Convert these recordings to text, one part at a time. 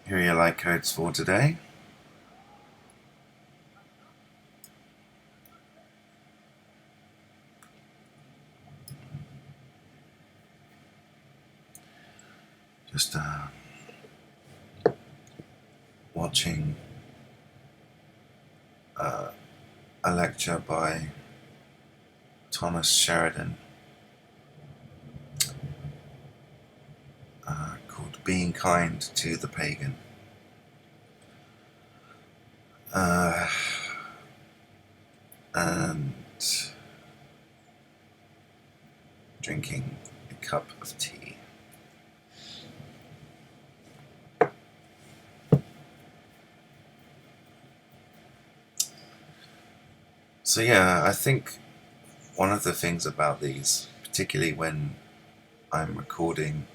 Here are your light codes for today. Just watching a lecture by Thomas Sheridan called Being Kind to the Pagan. And drinking a cup of tea. So yeah, I think one of the things about these, particularly when I'm recording,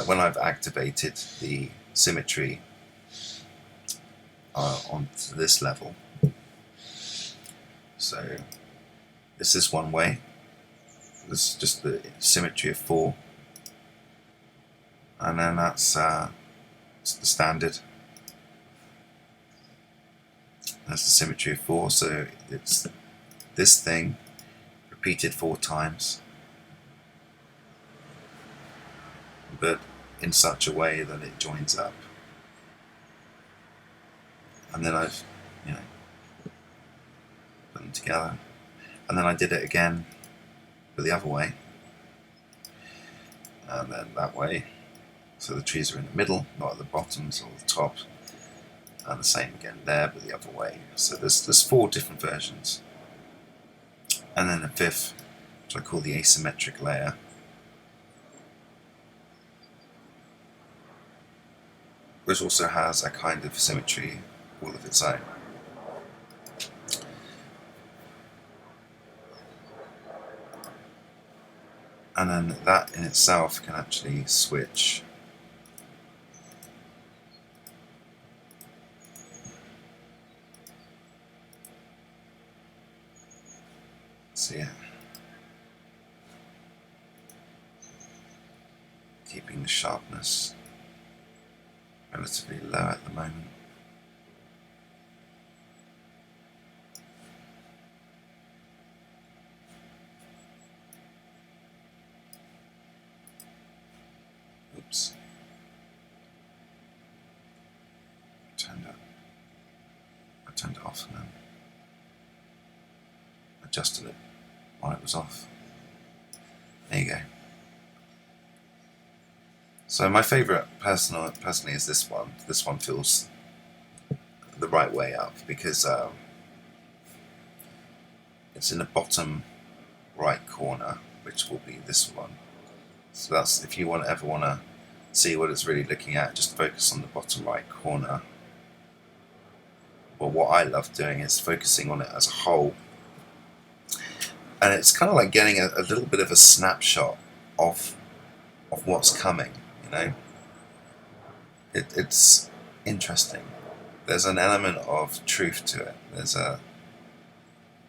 when I've activated the symmetry onto this level, so this is one way. This is just the symmetry of 4, and then that's the standard. That's the symmetry of 4, so it's this thing repeated 4 times, but in such a way that it joins up. And then I've, put them together, and then I did it again but the other way, and then that way, so the trees are in the middle, not at the bottoms or the top, and the same again there but the other way. So there's 4 different versions, and then the 5th, which I call the asymmetric layer, which also has a kind of symmetry all of its own. And then that in itself can actually switch. So yeah, keeping the sharpness relatively low at the moment. Oops. I turned it off and then adjusted it while it was off. There you go. So my favourite personally is this one. This one feels the right way up because it's in the bottom right corner, which will be this one. So that's, if you ever want to see what it's really looking at, just focus on the bottom right corner. Well, what I love doing is focusing on it as a whole, and it's kind of like getting a little bit of a snapshot of what's coming. It's interesting. There's an element of truth to it. There's a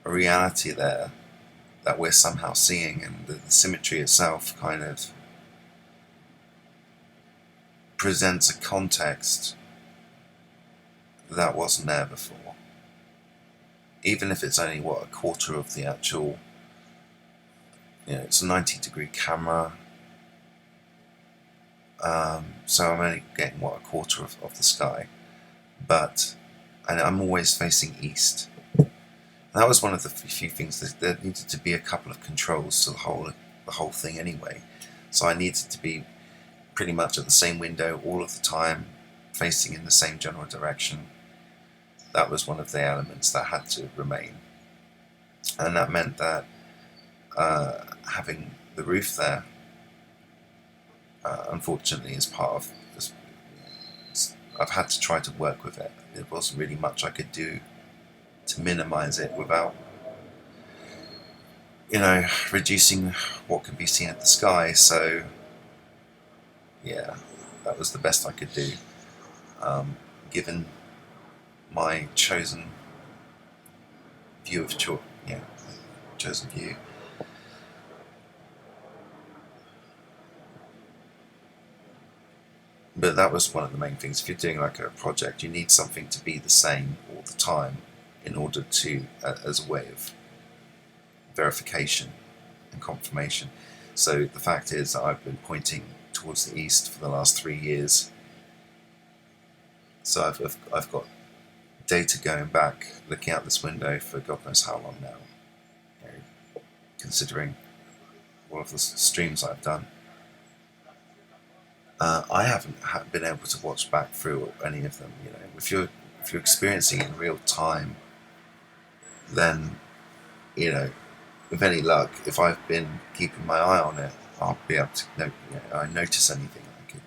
reality there that we're somehow seeing, and the symmetry itself kind of presents a context that wasn't there before. Even if it's only, a quarter of the actual, it's a 90-degree camera, so I'm only getting, a quarter of the sky, and I'm always facing east. And that was one of the few things that there needed to be a couple of controls to the whole thing anyway. So I needed to be pretty much at the same window all of the time, facing in the same general direction. That was one of the elements that had to remain, and that meant that having the roof there, unfortunately, is part of this. I've had to try to work with it. There wasn't really much I could do to minimize it without, reducing what can be seen at the sky. So yeah, that was the best I could do, given my chosen view of chosen view. But that was one of the main things. If you're doing like a project, you need something to be the same all the time in order to, as a way of verification and confirmation. So the fact is that I've been pointing towards the east for the last 3 years. So I've got data going back, looking out this window for God knows how long now, you know, considering all of the streams I've done. I haven't been able to watch back through any of them. You know, if you're experiencing it in real time, then, you know, with any luck, if I've been keeping my eye on it, I'll be able to I notice anything like it.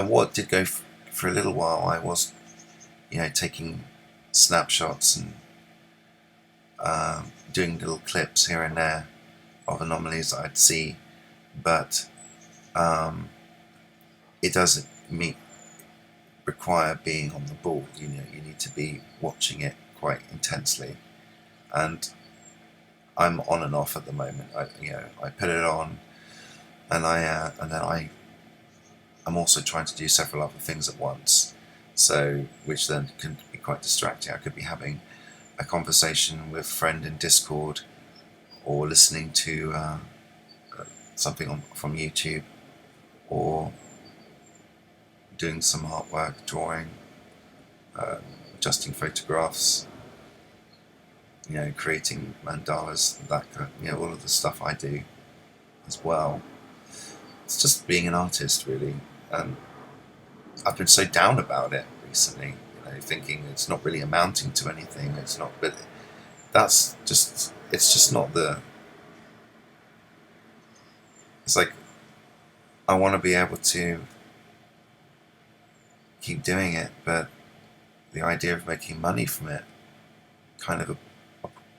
What did go for a little while, I was, you know, taking snapshots and doing little clips here and there of anomalies that I'd see, but it doesn't require being on the ball. You know, you need to be watching it quite intensely, and I'm on and off at the moment. I put it on, and I'm also trying to do several other things at once, so which then can be quite distracting. I could be having a conversation with a friend in Discord, or listening to something from YouTube, or doing some artwork, drawing, adjusting photographs, you know, creating mandalas, that kind of, you know, all of the stuff I do as well. It's just being an artist, really. And I've been so down about it recently, you know, thinking it's not really amounting to anything. It's not, but it's just not the. It's like I want to be able to keep doing it, but the idea of making money from it kind of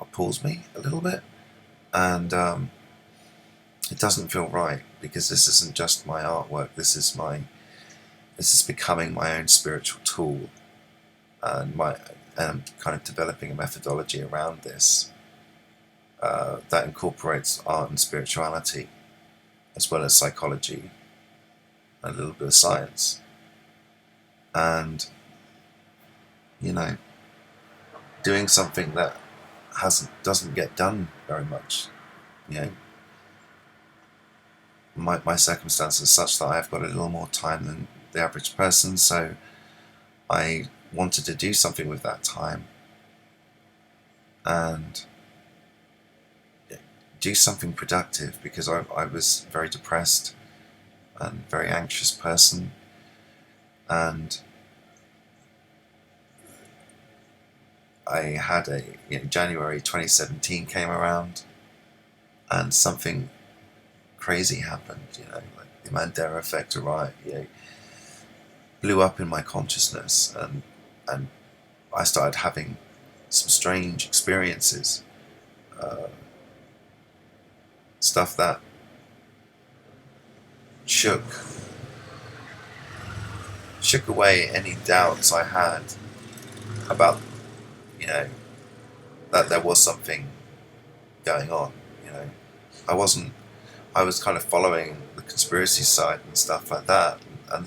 appalls me a little bit, and it doesn't feel right, because this isn't just my artwork. This is becoming my own spiritual tool, and I'm kind of developing a methodology around this that incorporates art and spirituality, as well as psychology and a little bit of science. And, you know, doing something that doesn't get done very much. You know, my circumstances are such that I've got a little more time than the average person, so I wanted to do something with that time and do something productive, because I was very depressed and very anxious person, and I had January 2017 came around, and something crazy happened. You know, like the Mandela effect arrived. You know, blew up in my consciousness, and I started having some strange experiences, stuff that shook away any doubts I had about, you know, that there was something going on. You know, I was kind of following the conspiracy side and stuff like that, and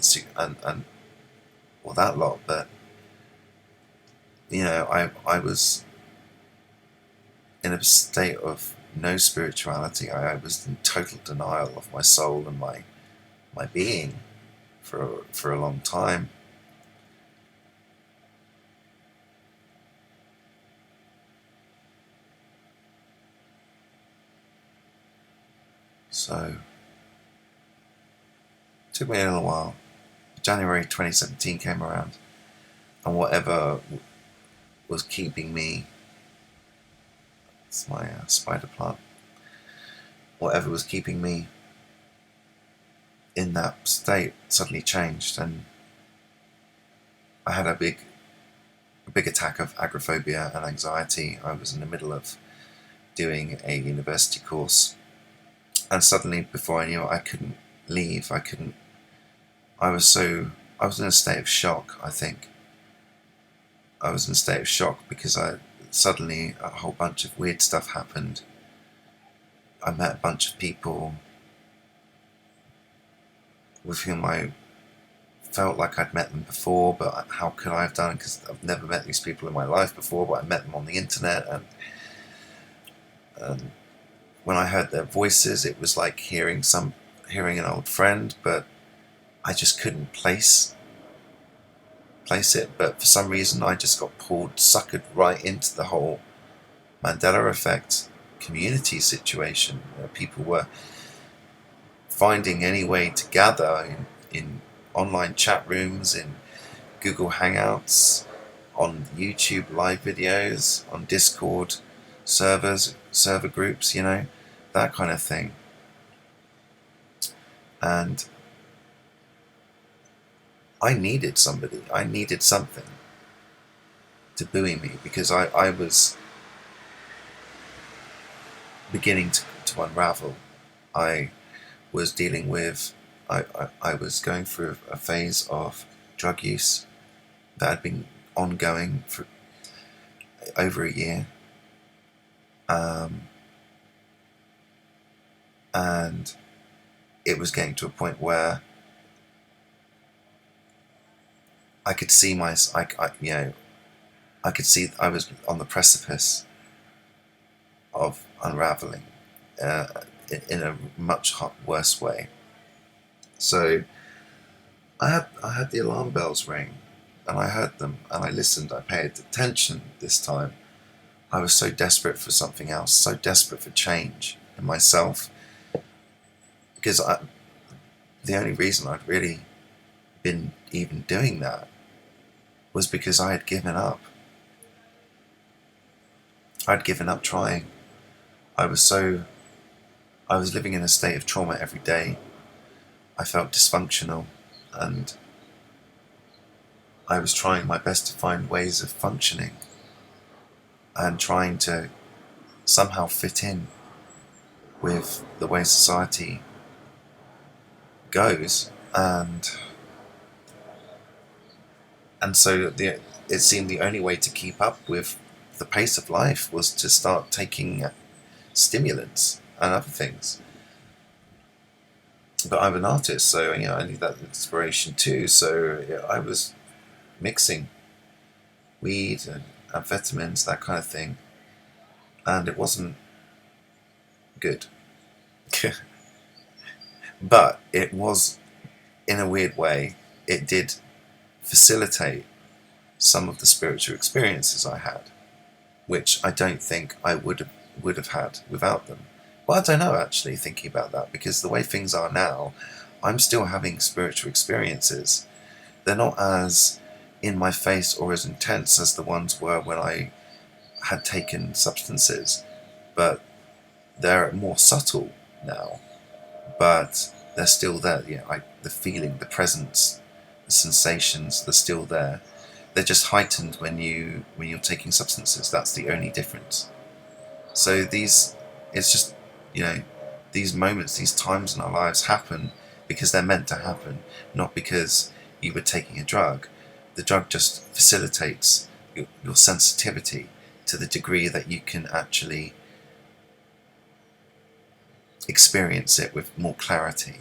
all that lot, but, you know, I was in a state of no spirituality. I was in total denial of my soul and my being for a long time. So it took me a little while. January 2017 came around, and whatever was keeping me, it's my spider plant, whatever was keeping me in that state suddenly changed, and I had a big attack of agoraphobia and anxiety. I was in the middle of doing a university course, and suddenly, before I knew it, I couldn't leave. I was in a state of shock. I think I was in a state of shock because suddenly a whole bunch of weird stuff happened. I met a bunch of people with whom I felt like I'd met them before, but how could I have done? Because I've never met these people in my life before, but I met them on the internet, and when I heard their voices, it was like hearing an old friend, but I just couldn't place it. But for some reason, I just got suckered right into the whole Mandela effect community situation, where people were finding any way to gather in online chat rooms, in Google Hangouts, on YouTube live videos, on Discord server groups, that kind of thing. And I needed somebody, I needed something to buoy me, because I was beginning to unravel. I was dealing with, I was going through a phase of drug use that had been ongoing for over a year. And it was getting to a point where I could see I could see I was on the precipice of unraveling in a much worse way. So I had the alarm bells ring, and I heard them, and I listened. I paid attention this time. I was so desperate for something else, so desperate for change in myself, because the only reason I'd really been even doing that was because I had given up. I'd given up trying. I was living in a state of trauma every day. I felt dysfunctional, and I was trying my best to find ways of functioning and trying to somehow fit in with the way society goes, and so it seemed the only way to keep up with the pace of life was to start taking stimulants and other things. But I'm an artist, so I need that inspiration too. So I was mixing weed and amphetamines, that kind of thing, and it wasn't good. But it was, in a weird way, it did facilitate some of the spiritual experiences I had, which I don't think I would have had without them. Well, I don't know, actually, thinking about that, because the way things are now, I'm still having spiritual experiences. They're not as in my face or as intense as the ones were when I had taken substances, but they're more subtle now. But they're still there. The feeling, the presence, the sensations, they're still there. They're just heightened when you're taking substances. That's the only difference. So it's just, these moments, these times in our lives happen because they're meant to happen, not because you were taking a drug. The drug just facilitates your sensitivity to the degree that you can actually experience it with more clarity.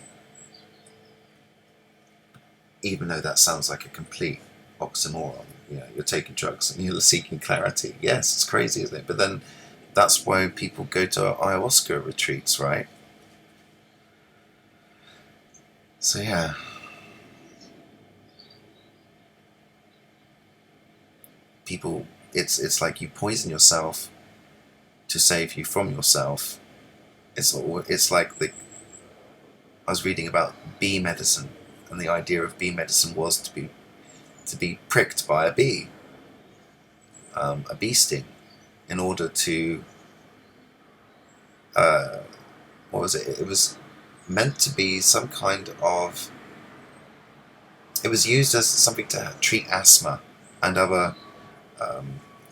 Even though that sounds like a complete oxymoron. You're taking drugs and you're seeking clarity. Yes, it's crazy, isn't it? But then that's why people go to ayahuasca retreats, right? So yeah. People, it's like you poison yourself to save you from yourself. It's like I was reading about bee medicine, and the idea of bee medicine was to be pricked by a bee sting, in order to what was it? It was meant to be some kind of. It was used as something to treat asthma and other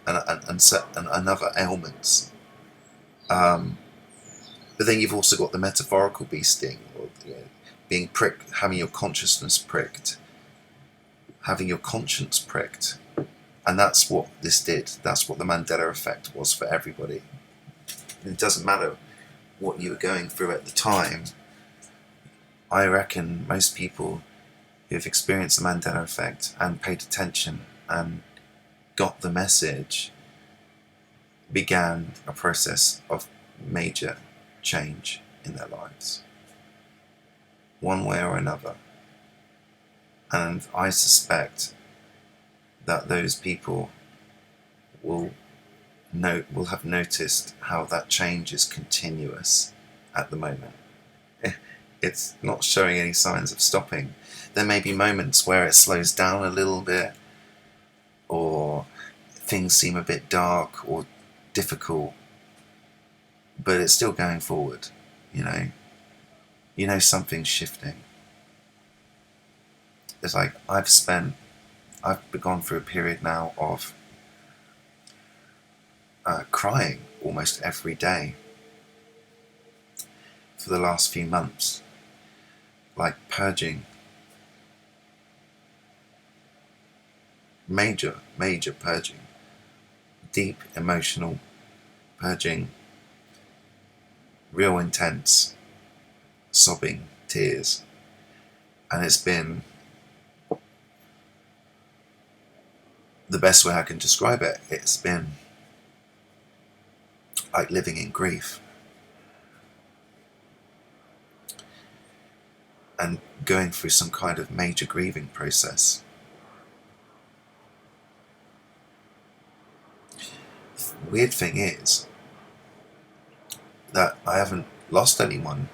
and other ailments. But then you've also got the metaphorical bee sting, or being pricked, having your consciousness pricked, having your conscience pricked. And that's what this did. That's what the Mandela effect was for everybody. And it doesn't matter what you were going through at the time. I reckon most people who've experienced the Mandela effect and paid attention and got the message began a process of major change in their lives, one way or another. And I suspect that those people will have noticed how that change is continuous at the moment. It's not showing any signs of stopping. There may be moments where it slows down a little bit, or things seem a bit dark or difficult, but it's still going forward. You know something's shifting. It's like I've gone through a period now of crying almost every day for the last few months, like purging, major purging, deep emotional purging, real intense sobbing tears. And it's been the best way I can describe it. It's been like living in grief and going through some kind of major grieving process. The weird thing is that I haven't lost anyone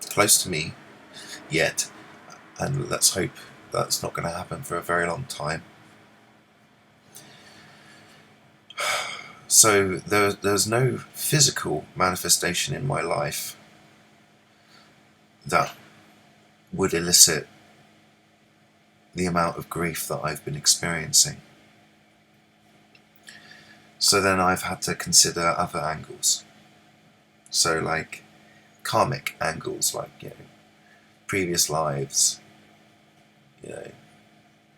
close to me yet, and let's hope that's not going to happen for a very long time. So there's no physical manifestation in my life that would elicit the amount of grief that I've been experiencing. So then I've had to consider other angles. So like karmic angles, like, previous lives,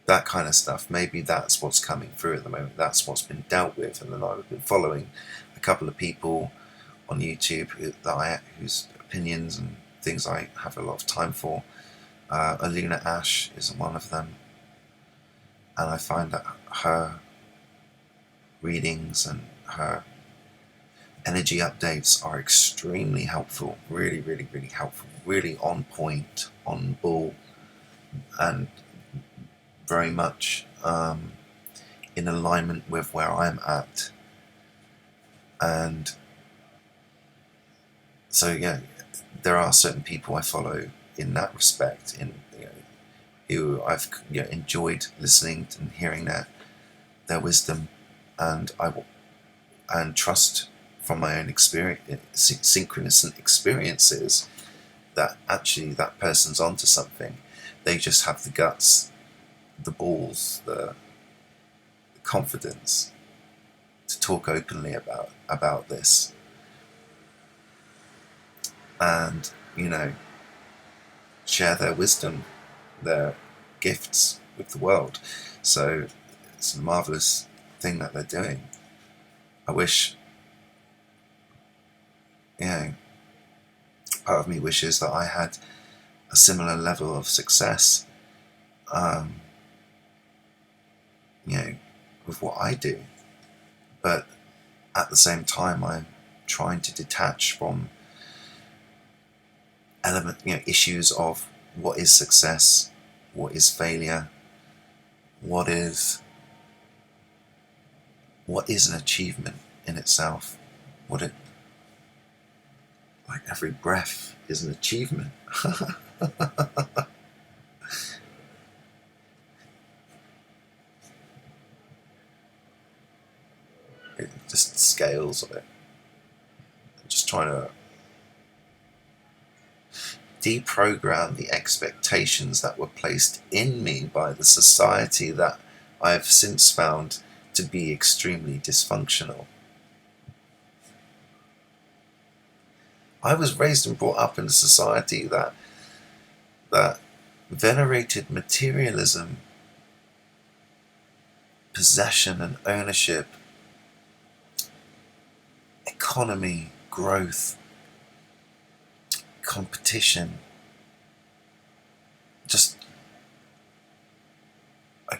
that kind of stuff. Maybe that's what's coming through at the moment. That's what's been dealt with. And then I've been following a couple of people on YouTube whose opinions and things I have a lot of time for. Aluna Ash is one of them, and I find that her readings and her energy updates are extremely helpful, really helpful, really on point, on ball, and very much in alignment with where I'm at. And so there are certain people I follow in that respect, who I've enjoyed listening and hearing their wisdom, and and trust from my own experience, synchronous experiences, that actually that person's onto something. They just have the guts, the balls, the confidence to talk openly about this, and share their wisdom, their gifts with the world. So it's a marvelous thing that they're doing. I wish, part of me wishes that I had a similar level of success, with what I do. But at the same time, I'm trying to detach from issues of what is success, what is failure, what is an achievement in itself. Like every breath is an achievement. Just scales of it. I'm just trying to deprogram the expectations that were placed in me by the society that I've since found to be extremely dysfunctional. I was raised and brought up in a society that venerated materialism, possession and ownership, economy, growth, competition,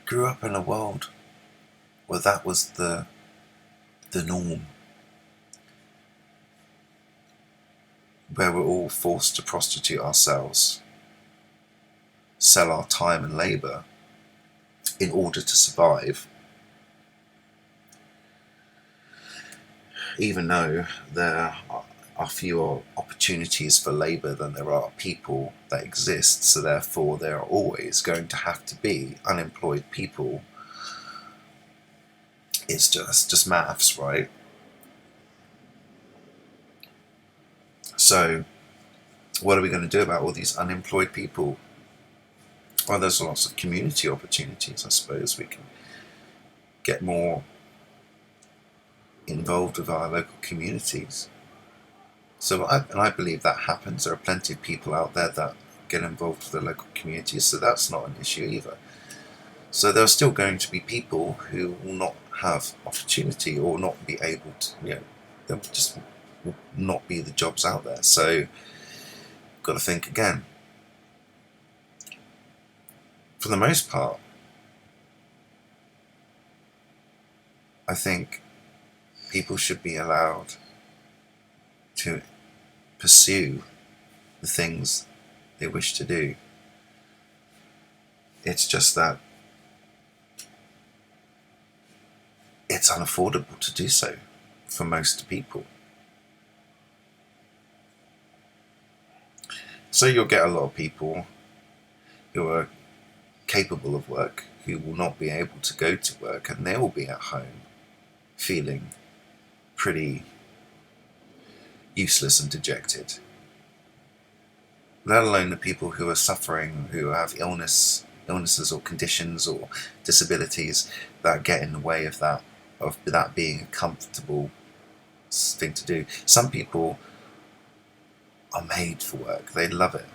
grew up in a world where that was the norm, where we're all forced to prostitute ourselves, sell our time and labour in order to survive, even though there are fewer opportunities for labour than there are people that exist, so therefore there are always going to have to be unemployed people. It's just maths, right? So what are we going to do about all these unemployed people? Well, there's lots of community opportunities, I suppose. We can get more involved with our local communities. So I believe that happens. There are plenty of people out there that get involved with the local communities, so that's not an issue either. So there are still going to be people who will not have opportunity or not be able to, there just will not be the jobs out there. So got to think again. For the most part, I think people should be allowed to pursue the things they wish to do. It's just that it's unaffordable to do so for most people. So you'll get a lot of people who are capable of work who will not be able to go to work, and they will be at home feeling pretty useless and dejected. Let alone the people who are suffering, who have illnesses or conditions or disabilities that get in the way of that being a comfortable thing to do. Some people are made for work. They love it.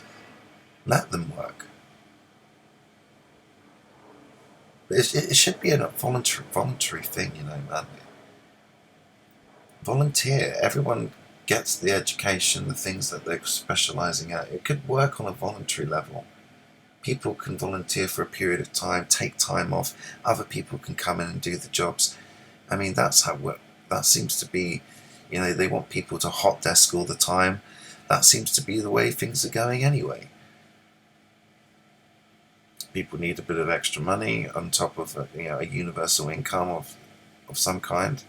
Let them work. But it should be a voluntary thing, man. Volunteer. Everyone gets the education, the things that they're specialising at. It could work on a voluntary level. People can volunteer for a period of time, take time off. Other people can come in and do the jobs. I mean, that's how work. That seems to be, they want people to hot desk all the time. That seems to be the way things are going anyway. People need a bit of extra money on top of a universal income of some kind.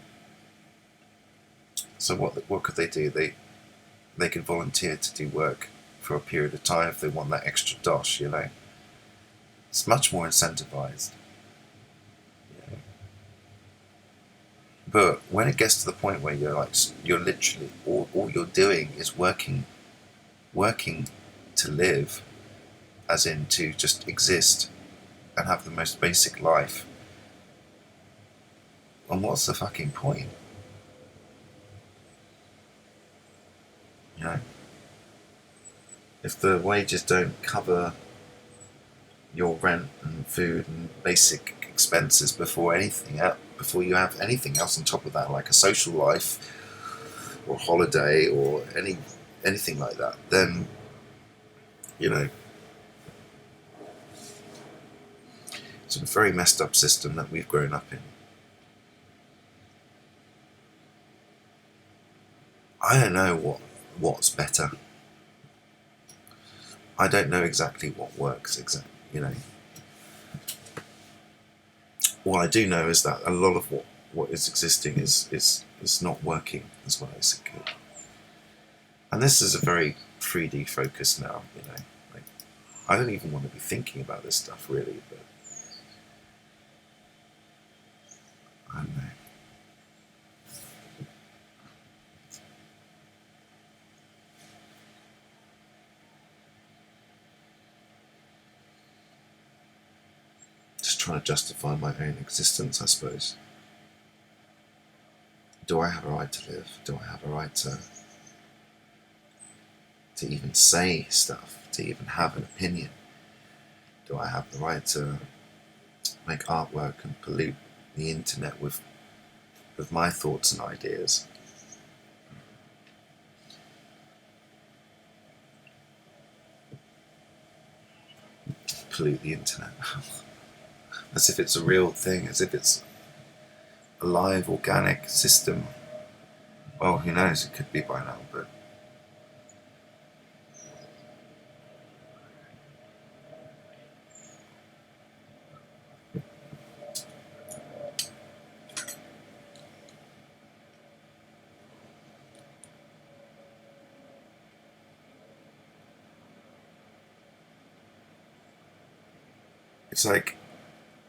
So what could they do? They could volunteer to do work for a period of time if they want that extra dosh. It's much more incentivized. But when it gets to the point where you're literally all you're doing is working to live, as in to just exist and have the most basic life, and what's the fucking point? If the wages don't cover your rent and food and basic expenses before you have anything else on top of that, like a social life or holiday or anything like that, then it's a very messed up system that we've grown up in. I don't know what's better. I don't know exactly what works All I do know is that a lot of what is existing is not working as well as it could. And this is a very 3D focus now, I don't even want to be thinking about this stuff really, but I don't know. Just trying to justify my own existence, I suppose. Do I have a right to live? Do I have a right to even say stuff, to even have an opinion? Do I have the right to make artwork and pollute the internet with my thoughts and ideas? Pollute the internet. as if it's a real thing, as if it's a live organic system. Well, who knows, it could be by now, but it's like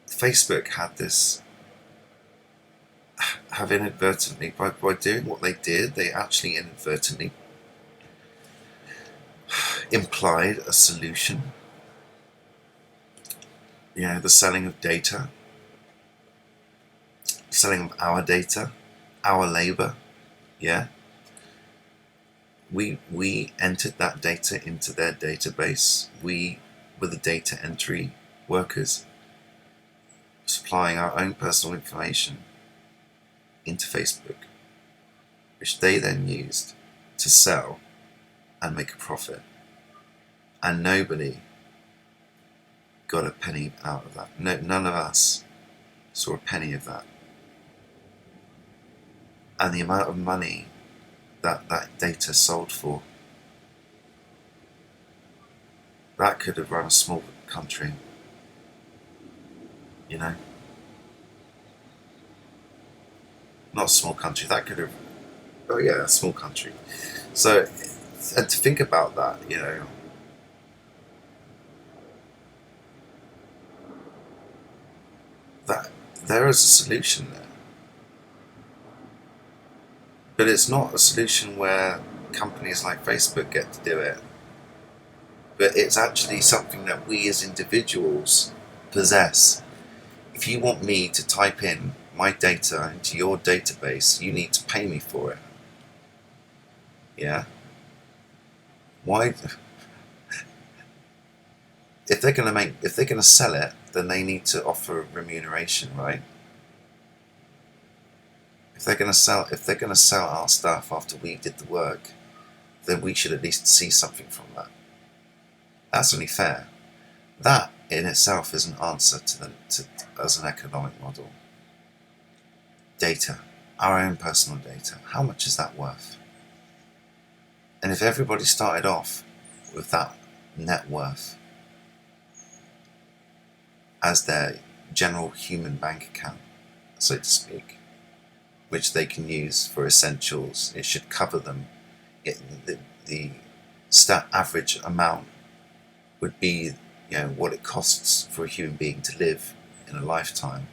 Facebook had this, have inadvertently, by doing what they did, they actually inadvertently implied a solution. You know, the selling of data, selling of our data, our labor. Yeah, we entered that data into their database. We were the data entry workers, supplying our own personal information into Facebook, which they then used to sell and make a profit. And nobody got a penny out of that. No, none of us saw a penny of that. And the amount of money that that data sold for, that could have run a small country, you know. Not a small country, that could have, oh yeah, a small country. So, and to think about that, you know, that there is a solution there. But it's not a solution where companies like Facebook get to do it. But it's actually something that we as individuals possess. If you want me to type in my data into your database, you need to pay me for it. Yeah? Why? If they're going to sell it, then they need to offer remuneration, right? If they're going to sell our stuff after we did the work, then we should at least see something from that. That's only fair. That in itself is an answer as an economic model. Data, our own personal data, how much is that worth? And if everybody started off with that net worth as their general human bank account, so to speak, which they can use for essentials, it should cover them. The average amount would be, you know, what it costs for a human being to live in a lifetime.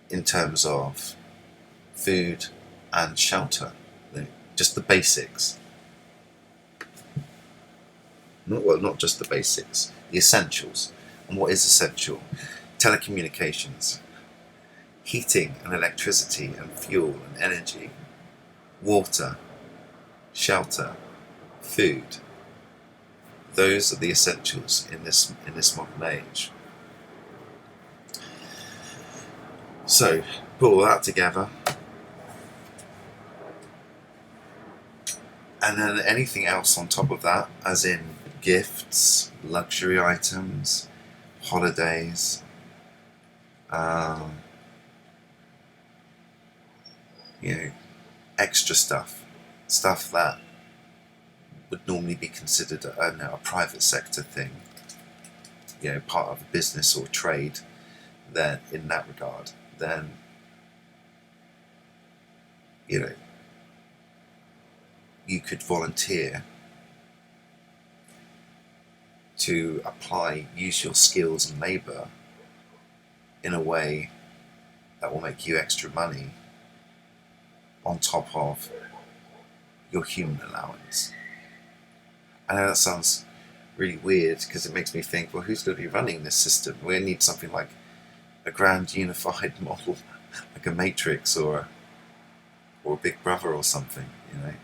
In terms of food and shelter, just the basics. Not just the basics, the essentials. And what is essential? Telecommunications, heating and electricity and fuel and energy, water, shelter, food. Those are the essentials in this modern age. So put all that together, and then anything else on top of that, as in gifts, luxury items, holidays, you know, extra stuff that would normally be considered a private sector thing, you know, part of a business or trade. Then in that regard, then, you know, you could volunteer to use your skills and labour in a way that will make you extra money on top of your human allowance. I know that sounds really weird because it makes me think, well, who's going to be running this system? We need something like a grand unified model, like a Matrix or a Big Brother or something, you know.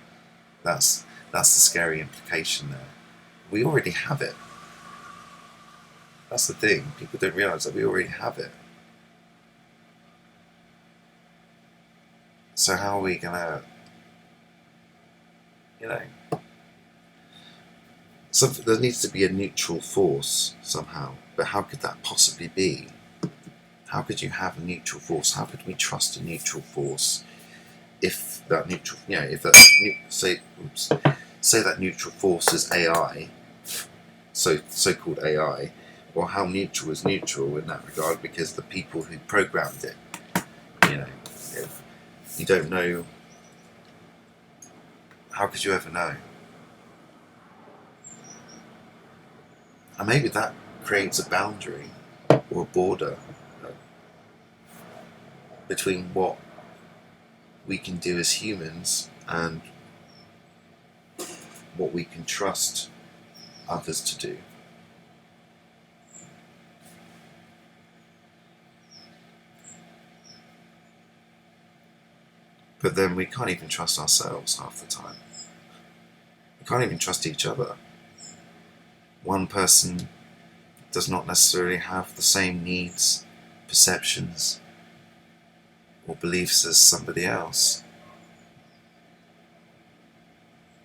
That's the scary implication there. We already have it. That's the thing. People don't realise that we already have it. So how are we gonna, you know, there needs to be a neutral force somehow. But how could that possibly be? How could you have a neutral force? How could we trust a neutral force if that neutral, if that say that neutral force is AI, so-called AI, well, how neutral is neutral in that regard? Because the people who programmed it, if you don't know, how could you ever know? And maybe that creates a boundary or a border between what we can do as humans and what we can trust others to do. But then we can't even trust ourselves half the time. We can't even trust each other. One person does not necessarily have the same needs, perceptions, or beliefs as somebody else.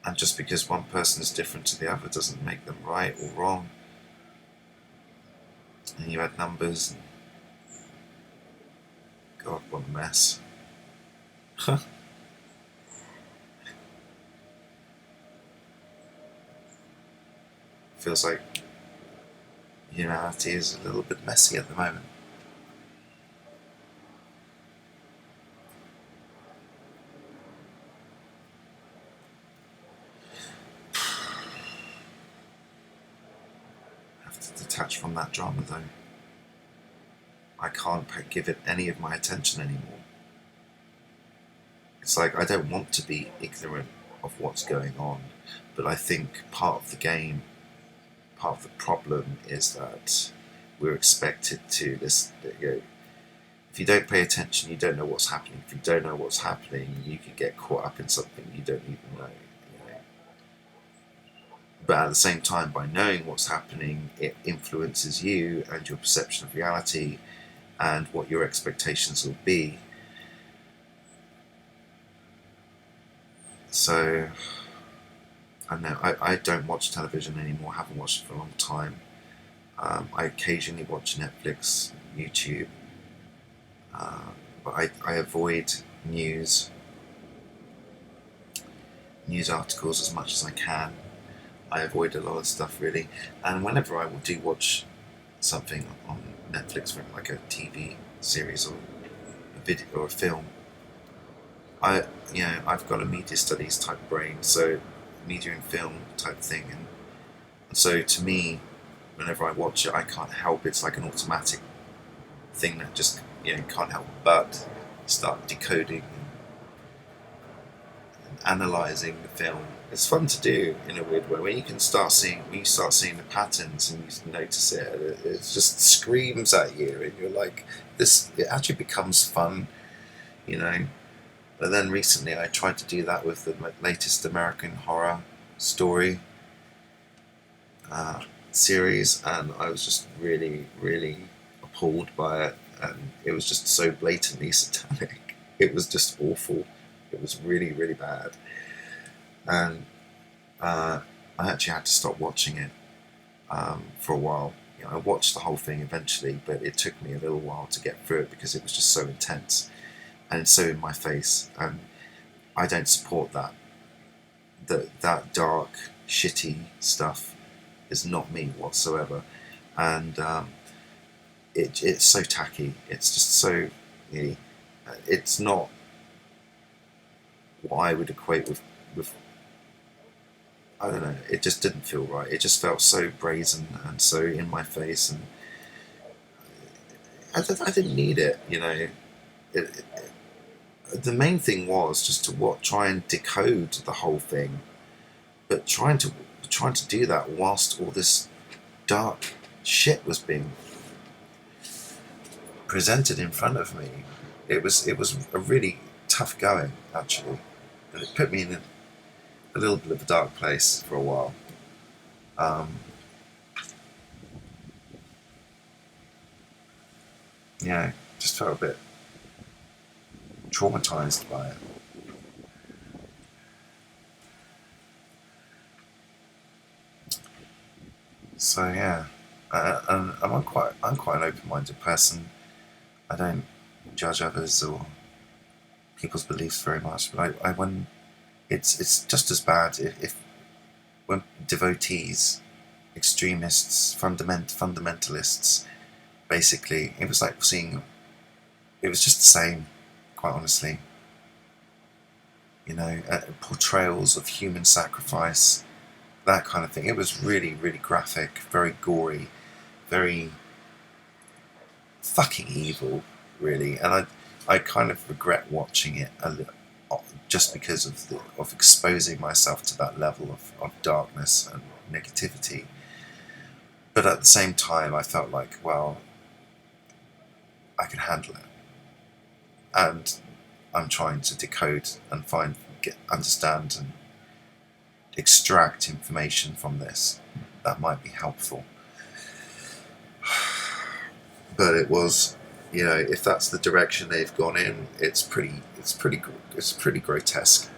And just because one person is different to the other doesn't make them right or wrong. And you add numbers, and God, what a mess. Feels like humanity is a little bit messy at the moment. I have to detach from that drama though. I can't give it any of my attention anymore. It's like I don't want to be ignorant of what's going on, but I think part of the game, part of the problem is that we're expected to listen. If you don't pay attention, you don't know what's happening. If you don't know what's happening, you can get caught up in something you don't even know. But at the same time, by knowing what's happening, it influences you and your perception of reality and what your expectations will be. So, I don't know, I don't watch television anymore, I haven't watched it for a long time. I occasionally watch Netflix, YouTube, but I avoid news articles as much as I can. I avoid a lot of stuff really, and whenever I do watch something on Netflix, like a TV series or a video or a film, I've got a media studies type brain, so media and film type thing, and so to me, whenever I watch it, I can't help. It's like an automatic thing that just can't help but start decoding and analysing the film. It's fun to do in a weird way when you start seeing the patterns and you notice it. It just screams at you, and you're like, this. It actually becomes fun, But then recently I tried to do that with the latest American Horror Story series, and I was just really, really appalled by it, and it was just so blatantly satanic. It was just awful. It was really, really bad, and I actually had to stop watching it for a while. I watched the whole thing eventually, but it took me a little while to get through it because it was just so intense and so in my face, and I don't support that. That dark, shitty stuff is not me whatsoever, and it's so tacky. It's just so, it's not what I would equate with. I don't know. It just didn't feel right. It just felt so brazen and so in my face, and I didn't need it. The main thing was just to try and decode the whole thing, but trying to do that whilst all this dark shit was being presented in front of me. It was a really tough going, actually, and it put me in a little bit of a dark place for a while. Just felt a bit traumatized by it. So yeah, and I'm quite an open-minded person. I don't judge others or people's beliefs very much, but I when it's just as bad if when devotees, extremists, fundamentalists, basically, it was like seeing, it was just the same, quite honestly. Portrayals of human sacrifice, that kind of thing. It was really, really graphic, very gory, very fucking evil, really. And I kind of regret watching it a little, just because of exposing myself to that level of darkness and negativity. But at the same time, I felt like, well, I can handle it, and I'm trying to decode and understand and extract information from this that might be helpful. But it was, if that's the direction they've gone in, it's pretty grotesque.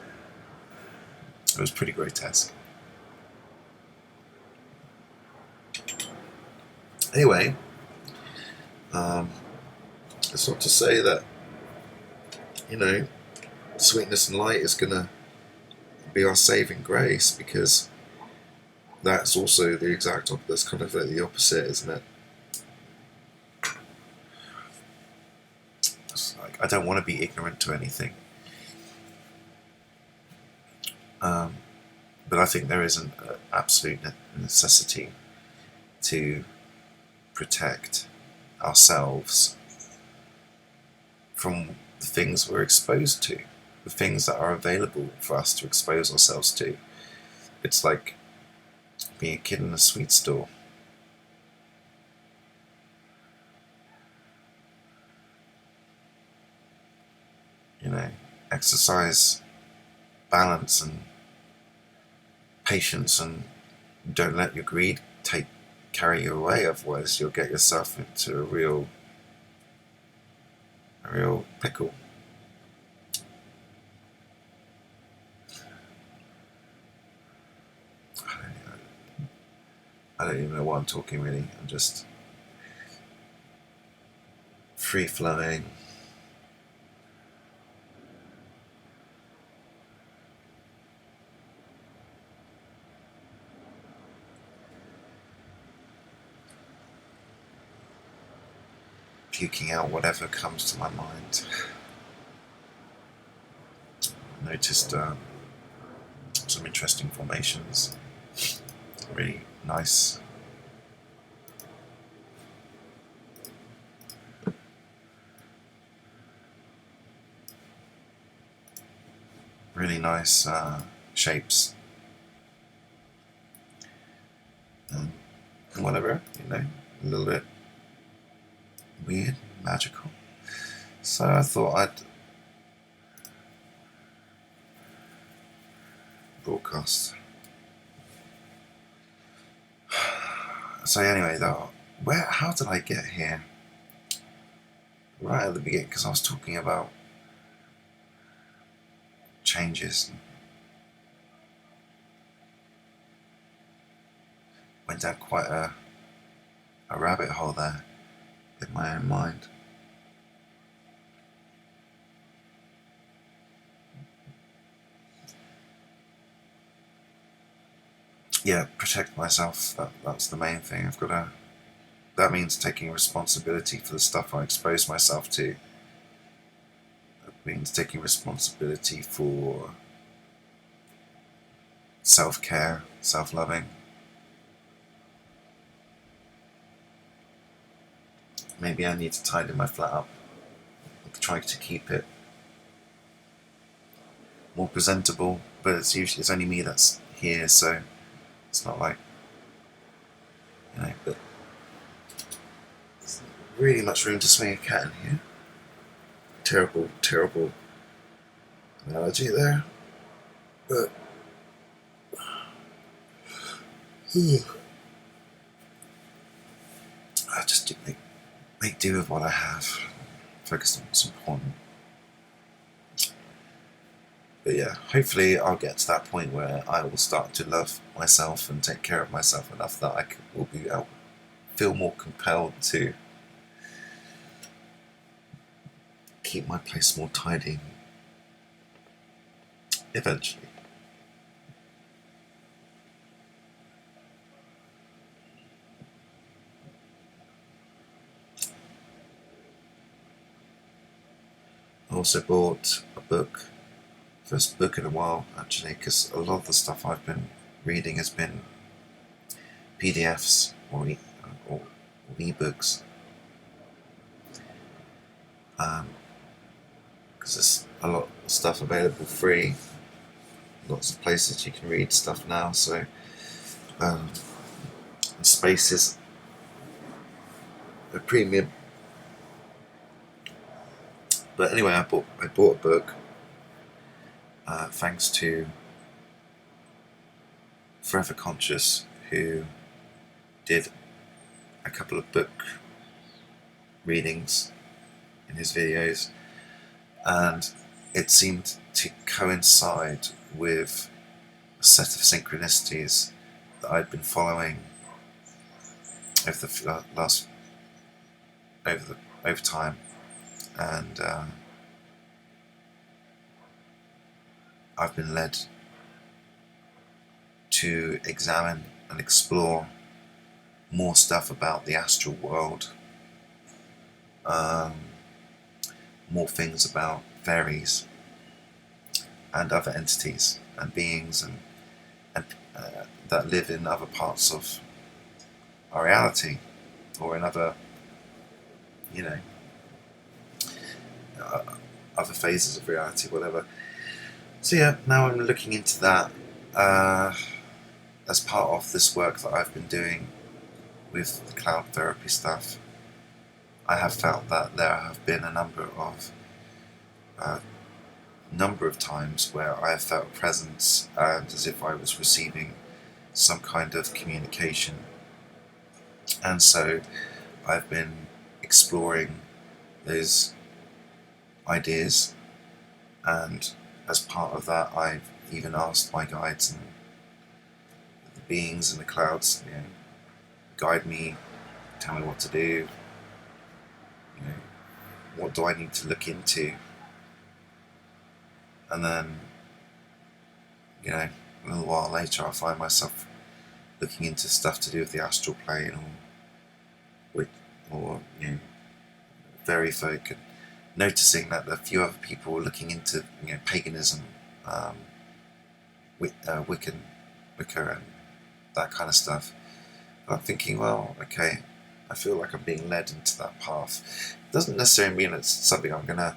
It was pretty grotesque. Anyway, it's not to say that sweetness and light is gonna be our saving grace, because that's also that's kind of like the opposite, isn't it? It's like, I don't want to be ignorant to anything, but I think there is an absolute necessity to protect ourselves from the things we're exposed to, the things that are available for us to expose ourselves to. It's like being a kid in a sweet store. Exercise balance and patience, and don't let your greed carry you away, otherwise you'll get yourself into a real pickle. I don't even know why I'm talking, really. I'm just free flowing. Puking out whatever comes to my mind. I noticed some interesting formations. Really nice. Really nice shapes. And whatever, a little bit weird, magical. So I thought I'd broadcast. So anyway, though, how did I get here? Right at the beginning, because I was talking about changes. Went down quite a rabbit hole there in my own mind. Yeah, protect myself. That's the main thing. That means taking responsibility for the stuff I expose myself to. That means taking responsibility for self-care, self-loving. Maybe I need to tidy my flat up. I'm trying to keep it more presentable, but it's only me that's here, so it's not like, but there's really much room to swing a cat in here. Terrible analogy there, but I just make do with what I have. Focus on what's important. But yeah, hopefully I'll get to that point where I will start to love myself and take care of myself enough that I'll feel more compelled to keep my place more tidy eventually. I also bought a book, first book in a while actually, because a lot of the stuff I've been reading has been PDFs or ebooks, because there's a lot of stuff available free, lots of places you can read stuff now, so space is a premium. But anyway, I bought a book thanks to Forever Conscious, who did a couple of book readings in his videos, and it seemed to coincide with a set of synchronicities that I'd been following over the last over time, and I've been led to examine and explore more stuff about the astral world, more things about fairies and other entities and beings and that live in other parts of our reality, or in other, other phases of reality, whatever. So yeah, now I'm looking into that as part of this work that I've been doing with the cloud therapy stuff. I have felt that there have been a number of times where I have felt a presence, and as if I was receiving some kind of communication, and so I've been exploring those ideas, and as part of that I've even asked my guides and the beings in the clouds, guide me, tell me what to do, what do I need to look into, and then a little while later I find myself looking into stuff to do with the astral plane, or fairy folk, and noticing that a few other people were looking into paganism, Wicca and that kind of stuff. And I'm thinking, well, okay, I feel like I'm being led into that path. It doesn't necessarily mean it's something I'm going to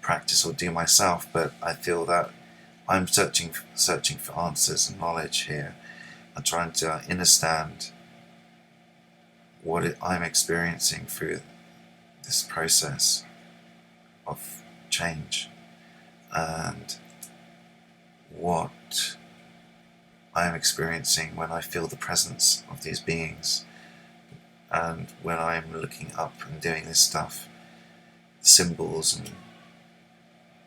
practice or do myself, but I feel that I'm searching for answers and knowledge here, and trying to understand what I'm experiencing through this process of change, and what I'm experiencing when I feel the presence of these beings, and when I'm looking up and doing this stuff, symbols and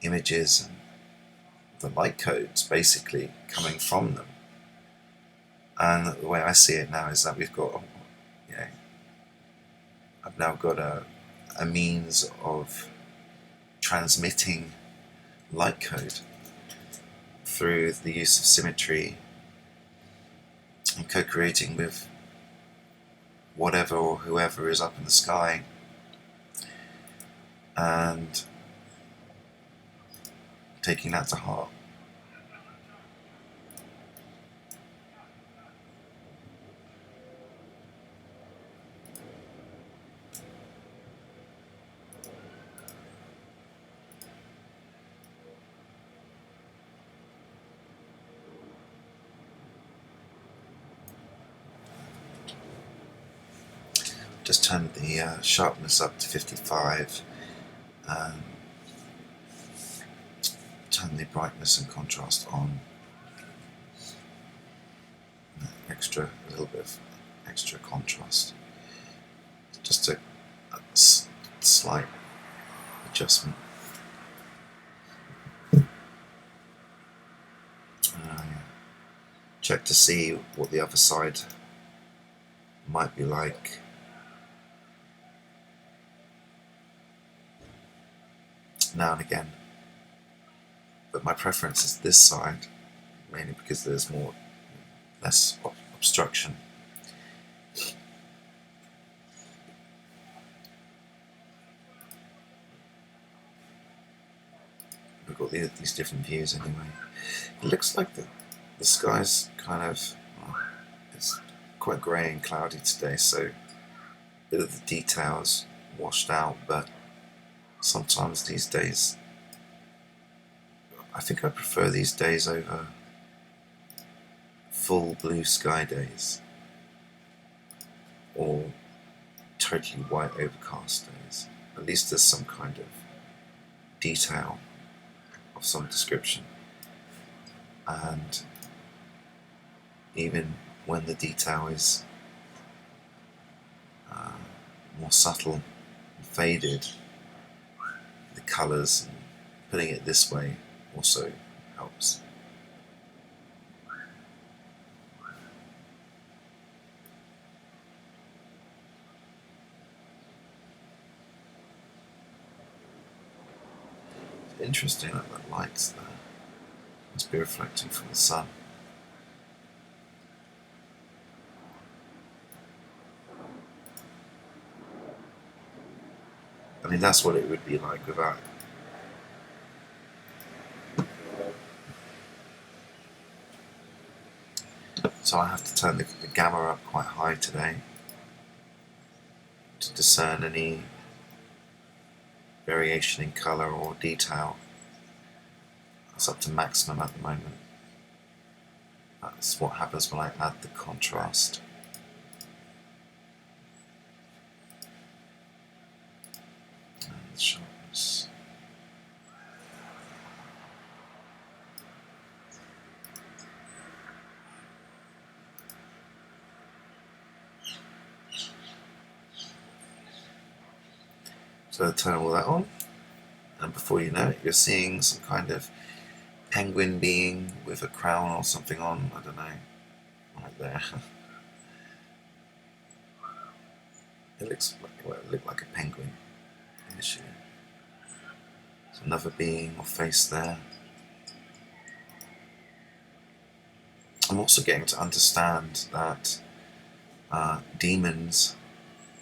images and the light codes basically coming from them. And the way I see it now is that we've got, I've now got a means of transmitting light code through the use of symmetry and co-creating with whatever or whoever is up in the sky, and taking that to heart. Just turned the sharpness up to 55, and turn the brightness and contrast on. A little bit of extra contrast. Just a slight adjustment. check to see what the other side might be like. Now and again, but my preference is this side, mainly because there's less obstruction. We've got these different views anyway. It looks like the sky's kind of, it's quite grey and cloudy today, so a bit of the details washed out, but sometimes these days, I think I prefer these days over full blue sky days or totally white overcast days. At least there's some kind of detail of some description, and even when the detail is more subtle and faded, the colours and putting it this way also helps. It's interesting that the lights there must be reflecting from the sun. I mean, that's what it would be like without it. So I have to turn the gamma up quite high today to discern any variation in colour or detail. It's up to maximum at the moment. That's what happens when I add the contrast. And the sharpness. So turn all that on, and before you know it, you're seeing some kind of penguin being with a crown or something on, I don't know, right there. It looks like, well, it looked like a penguin initially. There's another being or face there. I'm also getting to understand that demons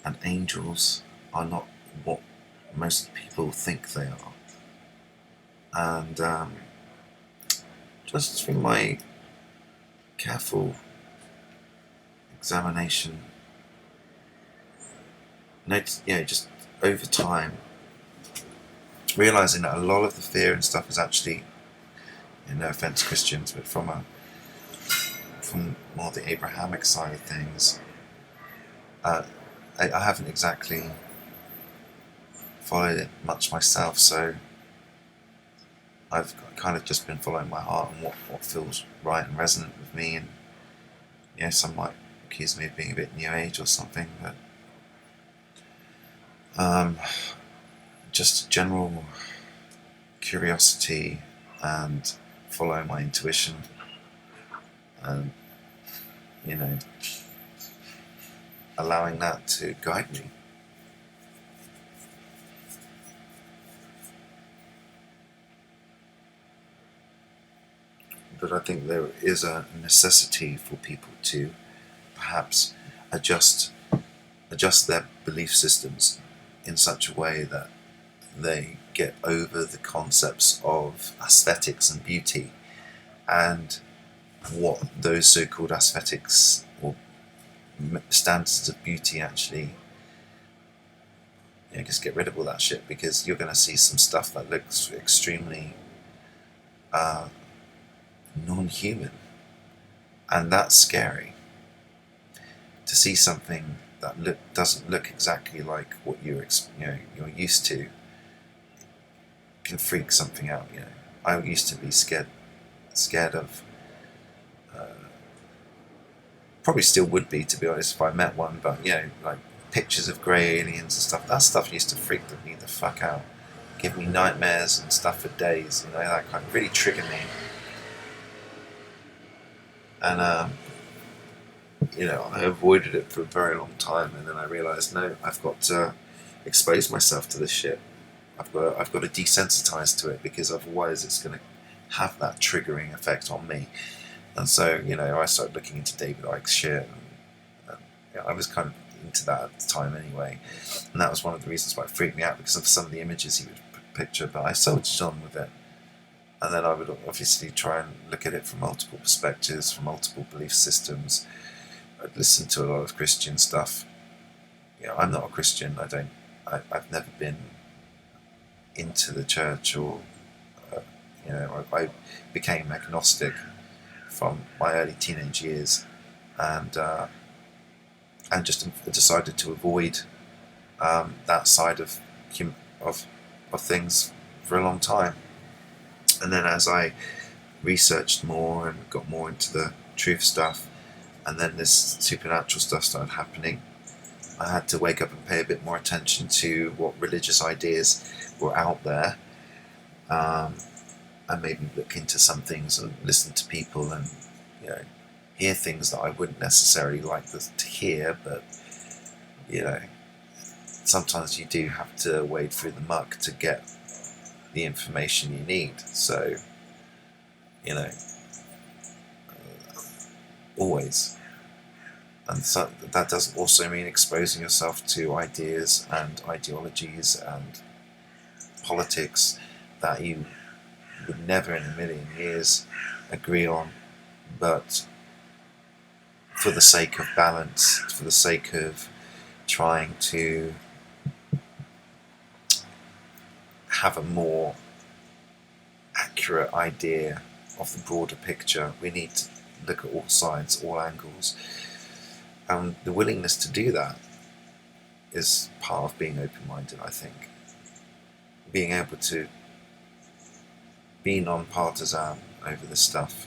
and angels are not what most people think they are. And just through my careful examination, just over time, realizing that a lot of the fear and stuff is actually, no offense Christians, but from more the Abrahamic side of things. I haven't exactly followed it much myself, so I've kind of just been following my heart and what feels right and resonant with me. And some might accuse me of being a bit new age or something, but just general curiosity and following my intuition, and allowing that to guide me. But I think there is a necessity for people to perhaps adjust their belief systems in such a way that they get over the concepts of aesthetics and beauty and what those so-called aesthetics or standards of beauty actually, just get rid of all that shit, because you're going to see some stuff that looks extremely non-human, and that's scary. To see something that doesn't look exactly like what you're used to can freak something out. I used to be scared of, probably still would be, to be honest, if I met one, but like pictures of grey aliens and stuff, that stuff used to freak me the fuck out, give me nightmares and stuff for days, that kind of really triggered me. And I avoided it for a very long time, and then I realised, no, I've got to expose myself to this shit. I've got to desensitize to it, because otherwise it's going to have that triggering effect on me. And so, I started looking into David Icke's shit, and I was kind of into that at the time anyway. And that was one of the reasons why it freaked me out, because of some of the images he would picture. But I soldiered on with it. And then I would obviously try and look at it from multiple perspectives, from multiple belief systems. I'd listen to a lot of Christian stuff. I'm not a Christian. I've never been into the church, or I became agnostic from my early teenage years, and just decided to avoid that side of things for a long time. And then as I researched more and got more into the truth stuff, and then this supernatural stuff started happening, I had to wake up and pay a bit more attention to what religious ideas were out there, and maybe look into some things and listen to people, and hear things that I wouldn't necessarily like to hear, but sometimes you do have to wade through the muck to get the information you need. So always. And so that doesn't also mean exposing yourself to ideas and ideologies and politics that you would never in a million years agree on, but for the sake of balance, for the sake of trying to have a more accurate idea of the broader picture, we need to look at all sides, all angles. And the willingness to do that is part of being open-minded, I think. Being able to be non-partisan over this stuff,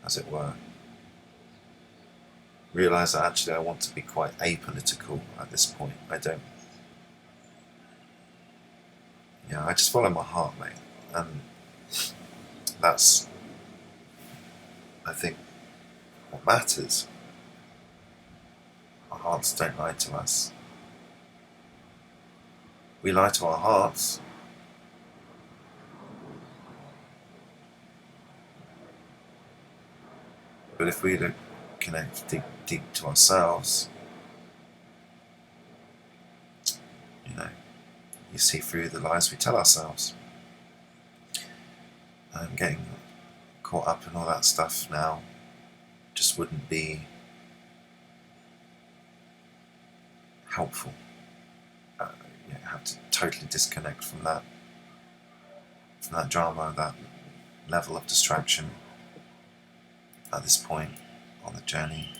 as it were. Realise that actually I want to be quite apolitical at this point. I just follow my heart, mate. And that's, I think, what matters. Our hearts don't lie to us. We lie to our hearts. But if we look connected deep to ourselves, you see through the lies we tell ourselves. And getting caught up in all that stuff now just wouldn't be helpful. You have to totally disconnect from that drama, that level of distraction. At this point on the journey,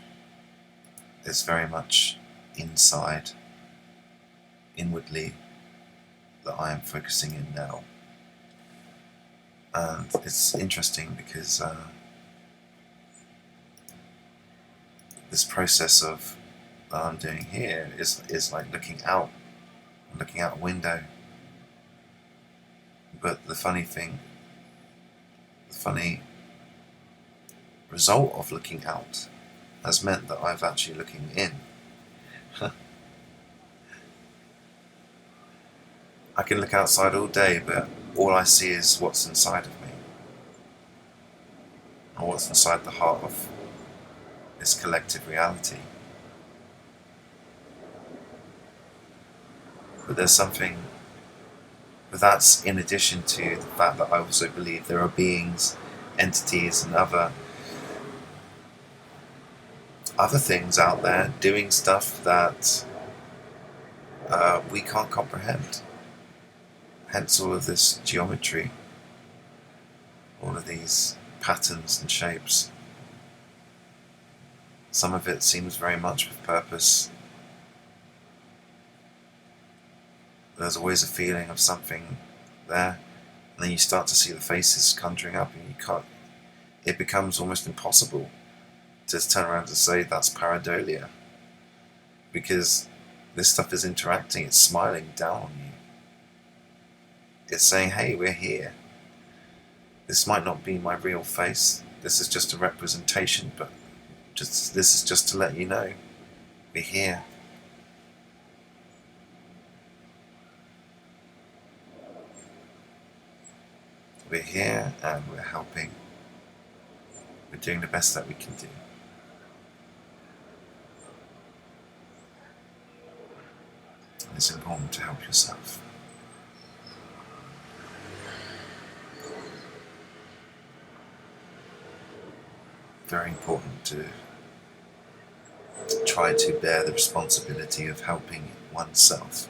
it's very much inwardly, that I am focusing in now. And it's interesting because this process of that I'm doing here is like looking out a window. But the funny result of looking out has meant that I'm actually looking in. I can look outside all day, but all I see is what's inside of me, or what's inside the heart of this collective reality. But there's something, but that's in addition to the fact that I also believe there are beings, entities, and other things out there doing stuff that we can't comprehend. Hence all of this geometry, all of these patterns and shapes. Some of it seems very much with purpose. There's always a feeling of something there, and then you start to see the faces conjuring up, and it becomes almost impossible to turn around and say that's pareidolia, because this stuff is interacting, it's smiling down on you. It's saying, hey, we're here. This might not be my real face, this is just a representation, but this is just to let you know we're here. We're here and we're helping. We're doing the best that we can do. And it's important to help yourself. Very important to try to bear the responsibility of helping oneself.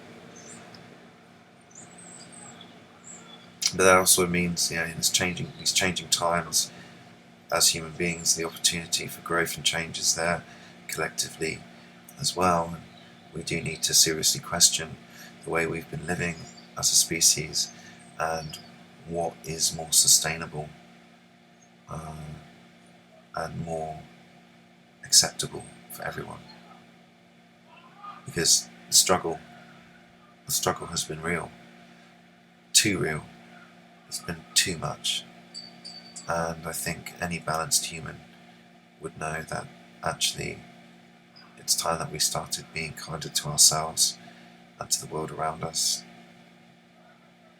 But that also means, in these changing times, as human beings, the opportunity for growth and change is there collectively as well. And we do need to seriously question the way we've been living as a species and what is more sustainable and more acceptable for everyone. Because the struggle has been real. Too real. It's been too much. And I think any balanced human would know that actually it's time that we started being kinder to ourselves and to the world around us,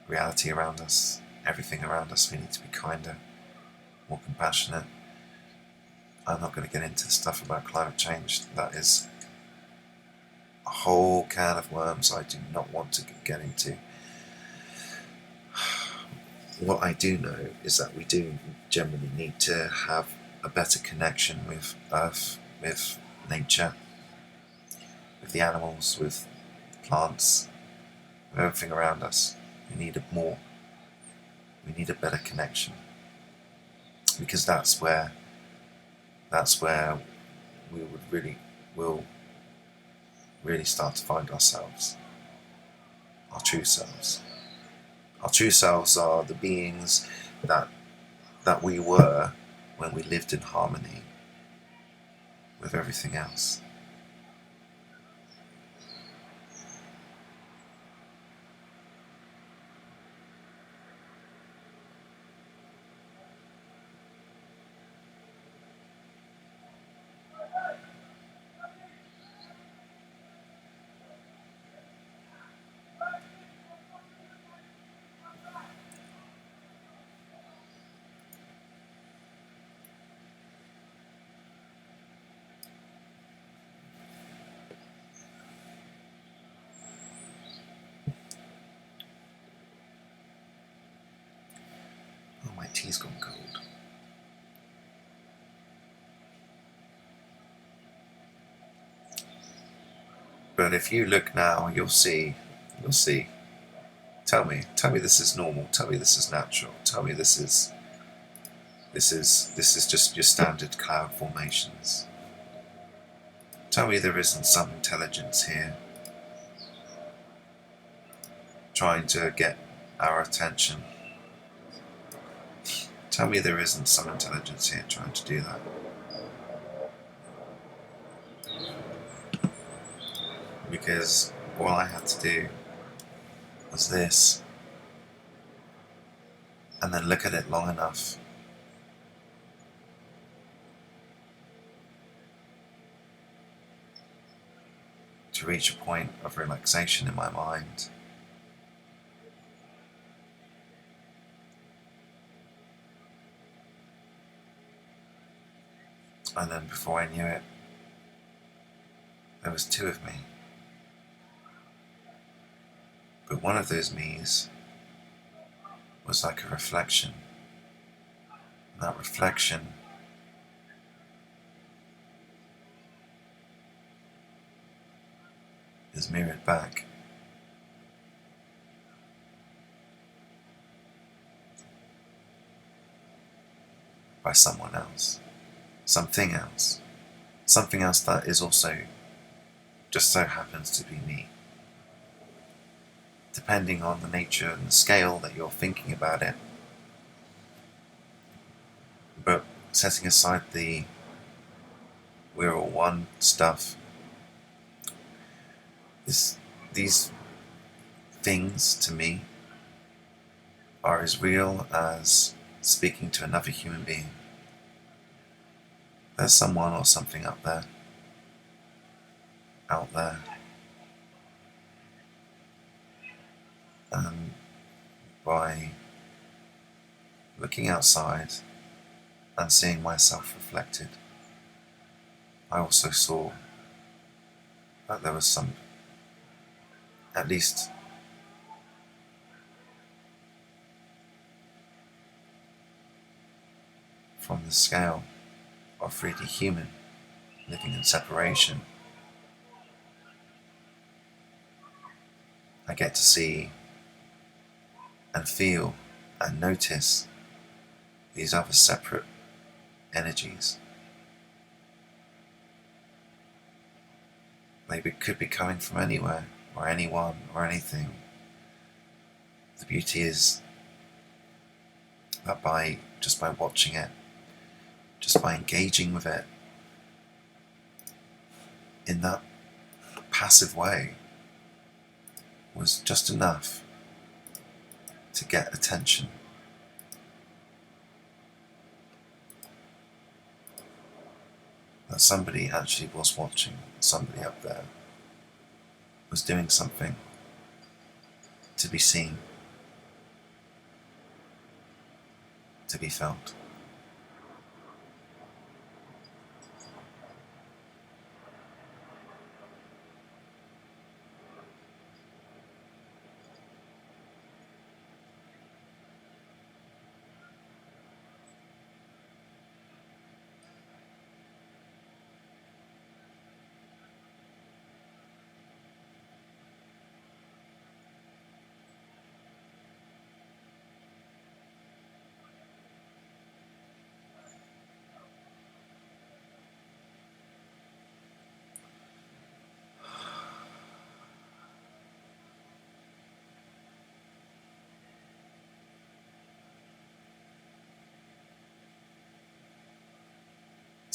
reality around us, everything around us. We need to be kinder, more compassionate. I'm not going to get into stuff about climate change. That is a whole can of worms I do not want to get into. What I do know is that we do generally need to have a better connection with Earth, with nature, with the animals, with plants, with everything around us. We need a better connection, because that's where we will really start to find ourselves, our true selves. Our true selves are the beings that we were when we lived in harmony with everything else. Oh, my tea's gone cold. But if you look now, you'll see. Tell me this is normal. Tell me this is natural. Tell me this is just your standard cloud formations. Tell me there isn't some intelligence here trying to get our attention. Tell me there isn't some intelligence here trying to do that. Because all I had to do was this, and then look at it long enough to reach a point of relaxation in my mind. And then before I knew it, there was two of me. But one of those me's was like a reflection. And that reflection is mirrored back by someone else, something else that is also just so happens to be me. Depending on the nature and the scale that you're thinking about it. But setting aside the we're all one stuff, these things to me are as real as speaking to another human being. there's someone or something up there, out there, and by looking outside and seeing myself reflected, I also saw that there was some, at least from the scale of 3D human living in separation, I get to see and feel and notice these other separate energies. They could be coming from anywhere, or anyone, or anything. The beauty is that just by watching it, just by engaging with it in that passive way, was just enough to get attention. That somebody actually was watching, somebody up there was doing something to be seen, to be felt.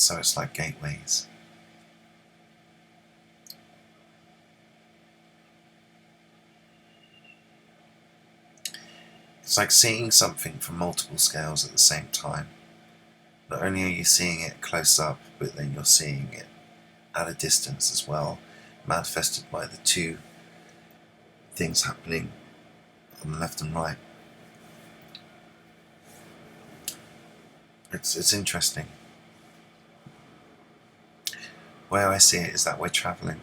So it's like gateways. It's like seeing something from multiple scales at the same time. Not only are you seeing it close up, but then you're seeing it at a distance as well, manifested by the two things happening on the left and right. It's interesting. Where I see it is that we're travelling.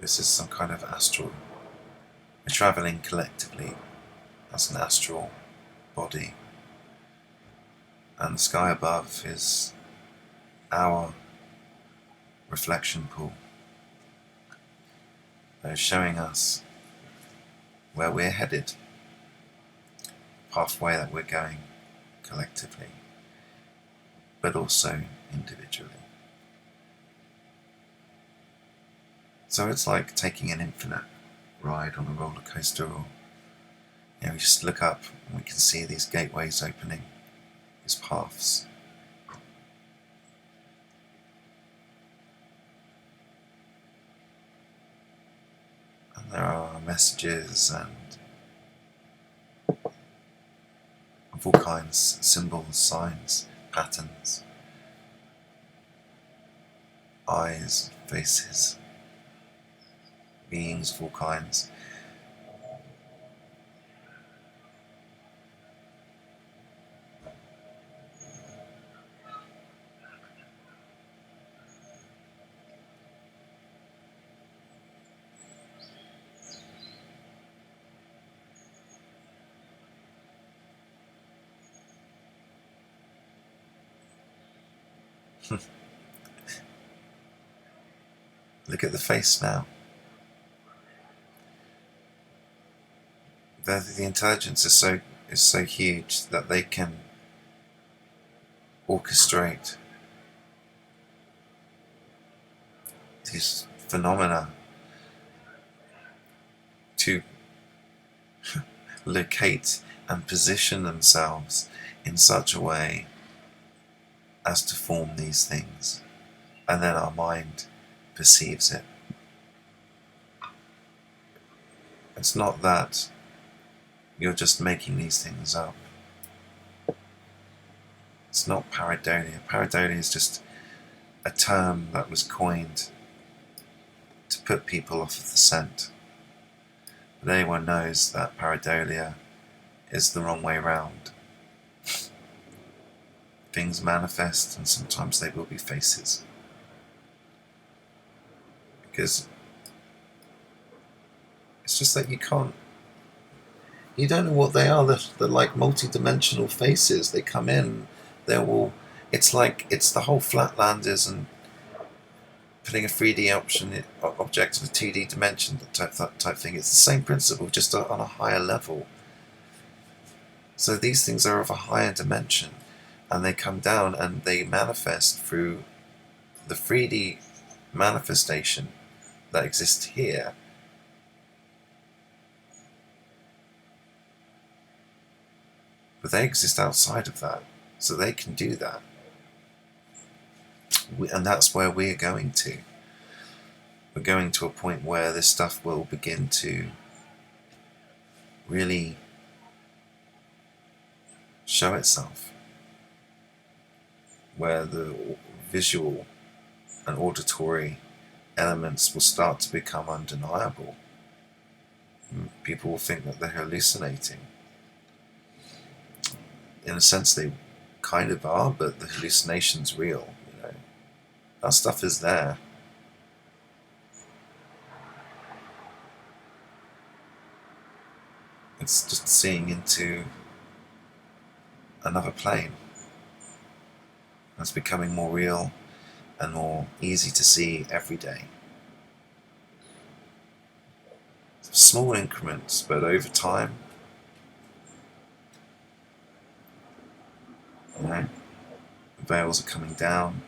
This is some kind of astral. We're travelling collectively as an astral body. And the sky above is our reflection pool. They're showing us where we're headed, the pathway that we're going collectively, but also individually. So it's like taking an infinite ride on a roller coaster, or we just look up and we can see these gateways opening, these paths. And there are messages and of all kinds, symbols, signs, patterns, eyes, faces, beings of all kinds. Look at the face now. The intelligence is so huge that they can orchestrate these phenomena to locate and position themselves in such a way as to form these things, and then our mind perceives it. It's not that you're just making these things up. It's not pareidolia. Pareidolia is just a term that was coined to put people off of the scent. But anyone knows that pareidolia is the wrong way round. Things manifest, and sometimes they will be faces. Because it's just that you don't know what they are. They're like multi-dimensional faces. They come in, it's the whole Flatlanders and putting a 3D object in a 2D dimension type thing. It's the same principle, just on a higher level. So these things are of a higher dimension, and they come down and they manifest through the 3D manifestation that exists here. But they exist outside of that, so they can do that. And that's where we're going to. We're going to a point where this stuff will begin to really show itself, where the visual and auditory elements will start to become undeniable. People will think that they're hallucinating. In a sense, they kind of are, but the hallucination's real. That stuff is there. It's just seeing into another plane. It's becoming more real and more easy to see every day. Small increments, but over time, the veils are coming down.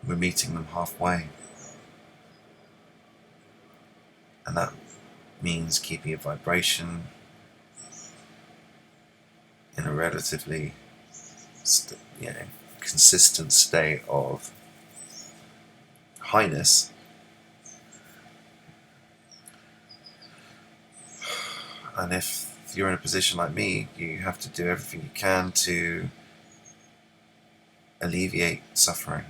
We're meeting them halfway. And that means keeping a vibration in a relatively consistent state of highness. And if you're in a position like me, you have to do everything you can to alleviate suffering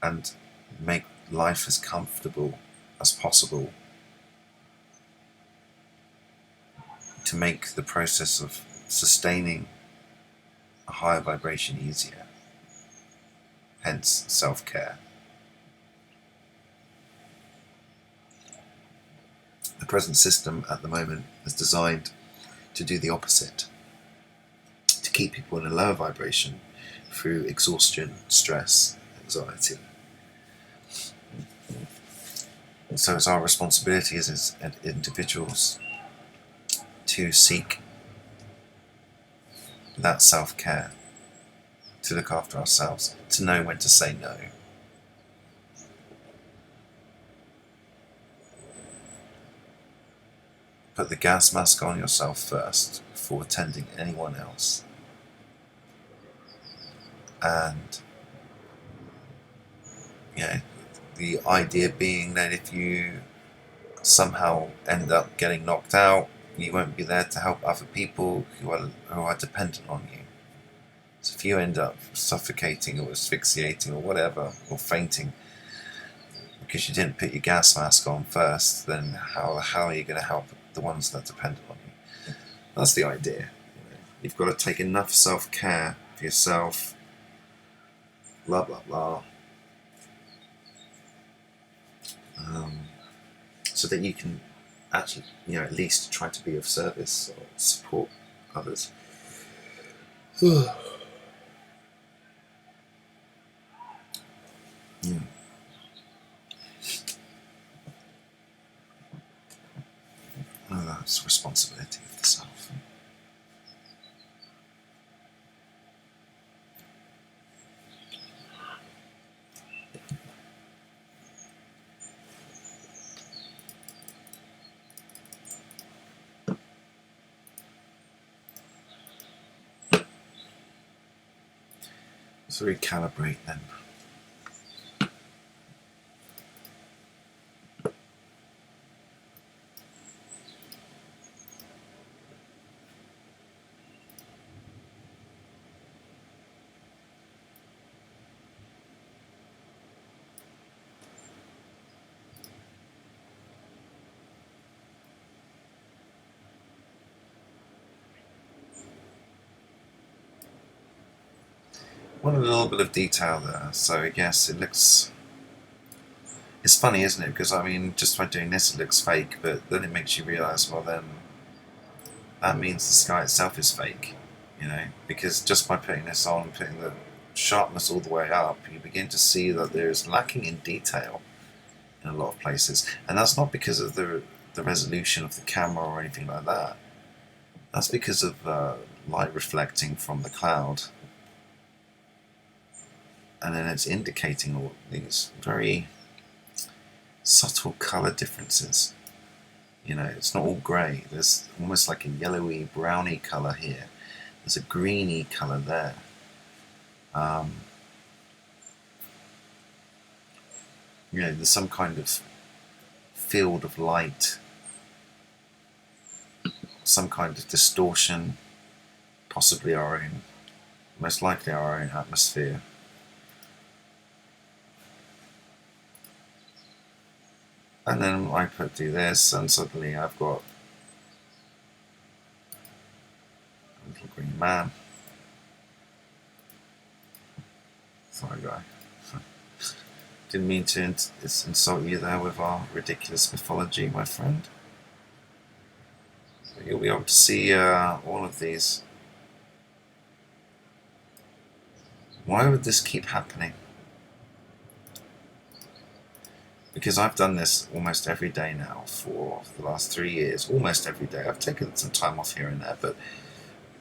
and make life as comfortable as possible, to make the process of sustaining a higher vibration easier. Hence, self-care. The present system at the moment is designed to do the opposite, to keep people in a lower vibration through exhaustion, stress, anxiety. So it's our responsibility as individuals to seek that self-care, to look after ourselves, to know when to say no. Put the gas mask on yourself first before attending anyone else. And the idea being that if you somehow end up getting knocked out, you won't be there to help other people who are dependent on you. So if you end up suffocating or asphyxiating or whatever, or fainting because you didn't put your gas mask on first, then how are you going to help the ones that depend on you? That's the idea. You've got to take enough self-care for yourself, blah blah blah, so that you can actually, at least try to be of service or support others. Yeah. Oh, that's responsibility of the self. So recalibrate then. Want a little bit of detail there, so I guess it looks... It's funny, isn't it? Because I mean, just by doing this it looks fake, but then it makes you realise, well then, that means the sky itself is fake, you know, because just by putting this on and putting the sharpness all the way up, you begin to see that there's lacking in detail in a lot of places, and that's not because of the resolution of the camera or anything like that. That's because of light reflecting from the cloud, and then it's indicating all these very subtle colour differences. You know, it's not all grey. There's almost like a yellowy, browny colour here. There's a greeny colour there. You know, there's some kind of field of light, some kind of distortion, possibly our own, most likely our own atmosphere. And then I do this, and suddenly I've got a little green man. Sorry, guy. Didn't mean to insult you there with our ridiculous mythology, my friend. So you'll be able to see all of these. Why would this keep happening? Because I've done this almost every day now for the last 3 years, almost every day. I've taken some time off here and there, but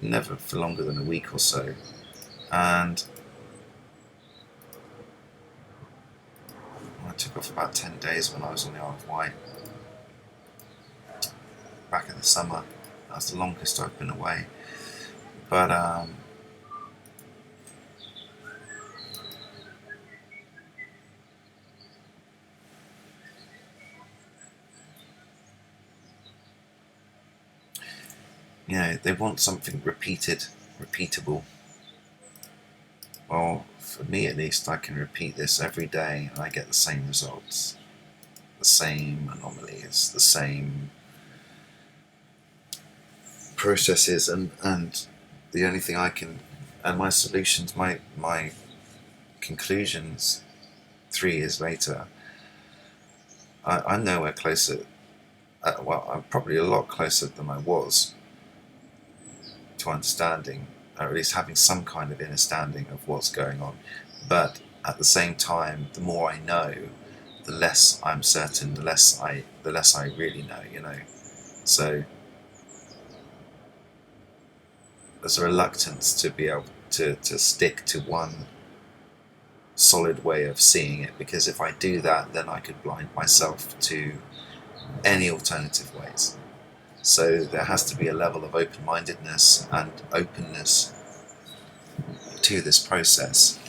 never for longer than a week or so. And I took off about 10 days when I was on the Isle of Wight. Back in the summer. That's the longest I've been away. But you know, they want something repeatable. Well, for me at least, I can repeat this every day and I get the same results. The same anomalies, the same processes, and the only thing I can, and my solutions, my conclusions 3 years later, I'm nowhere closer, well, I'm probably a lot closer than I was to understanding, or at least having some kind of understanding of what's going on. But at the same time, the more I know, the less I'm certain, the less I really know, you know. So there's a reluctance to be able to stick to one solid way of seeing it, because if I do that, then I could blind myself to any alternative ways. So there has to be a level of open-mindedness and openness to this process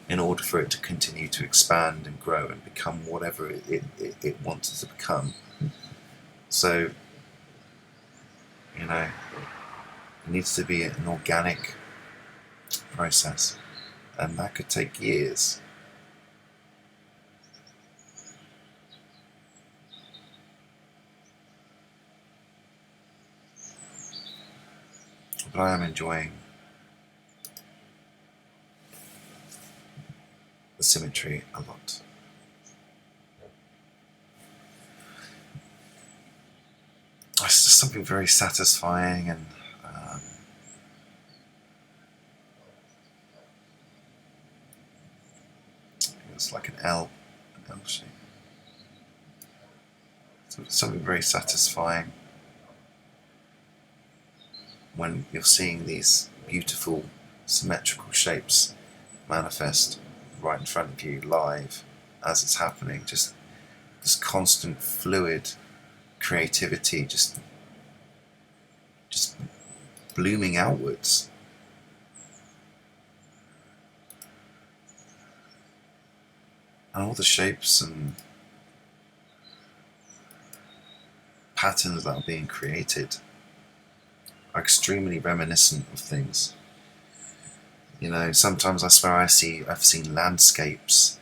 in order for it to continue to expand and grow and become whatever it wants to become. So, you know, it needs to be an organic process, and that could take years. But I am enjoying the symmetry a lot. It's just something very satisfying, and it's like an L shape. So it's something very satisfying when you're seeing these beautiful symmetrical shapes manifest right in front of you live as it's happening. Just this constant fluid creativity just blooming outwards. And all the shapes and patterns that are being created are extremely reminiscent of things. You know, sometimes I swear I've seen landscapes,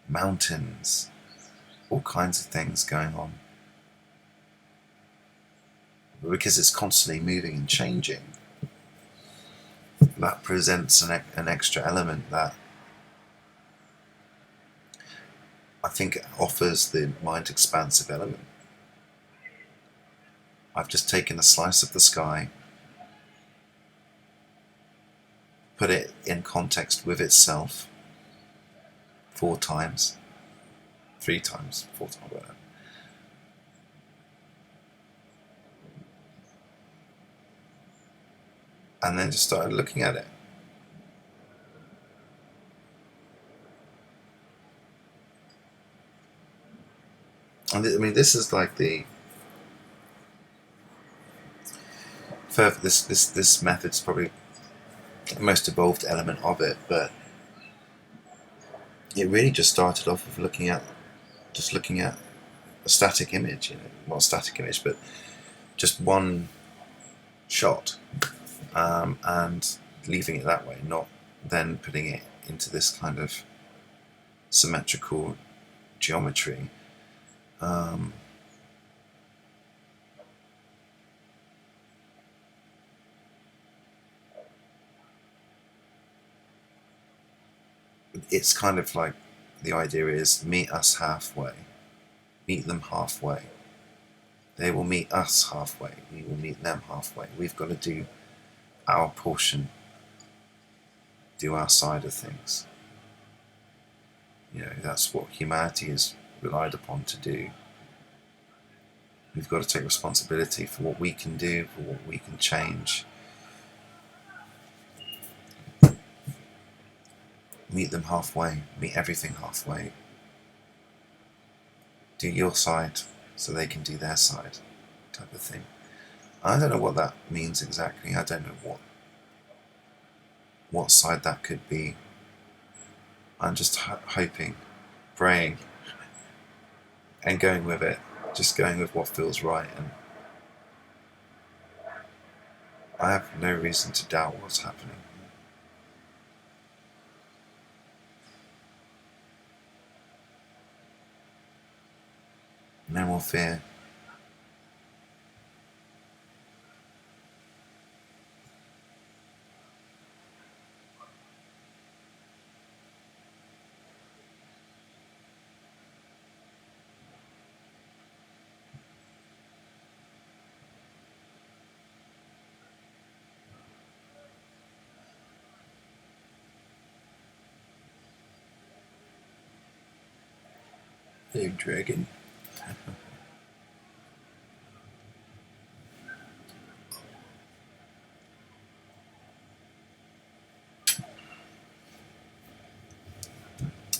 mountains, all kinds of things going on. Because it's constantly moving and changing. that presents an extra element that I think offers the mind expansive element. I've just taken a slice of the sky, put it in context with itself 4 times, 3 times, 4 times, whatever. And then just started looking at it. And I mean, this is like the further. This method's probably the most evolved element of it, but it really just started off with looking at a static image. Not a static image, but just one shot, and leaving it that way, not then putting it into this kind of symmetrical geometry. It's kind of like the idea is meet us halfway, meet them halfway. They will meet us halfway, we will meet them halfway. We've got to do our portion, do our side of things. That's what humanity is relied upon to do. We've got to take responsibility for what we can do, for what we can change. Meet them halfway, meet everything halfway. Do your side so they can do their side, type of thing. I don't know what that means exactly. I don't know what side that could be. I'm just hoping, praying, and going with it. Just going with what feels right, and I have no reason to doubt what's happening. No more fear. Hey, dragon.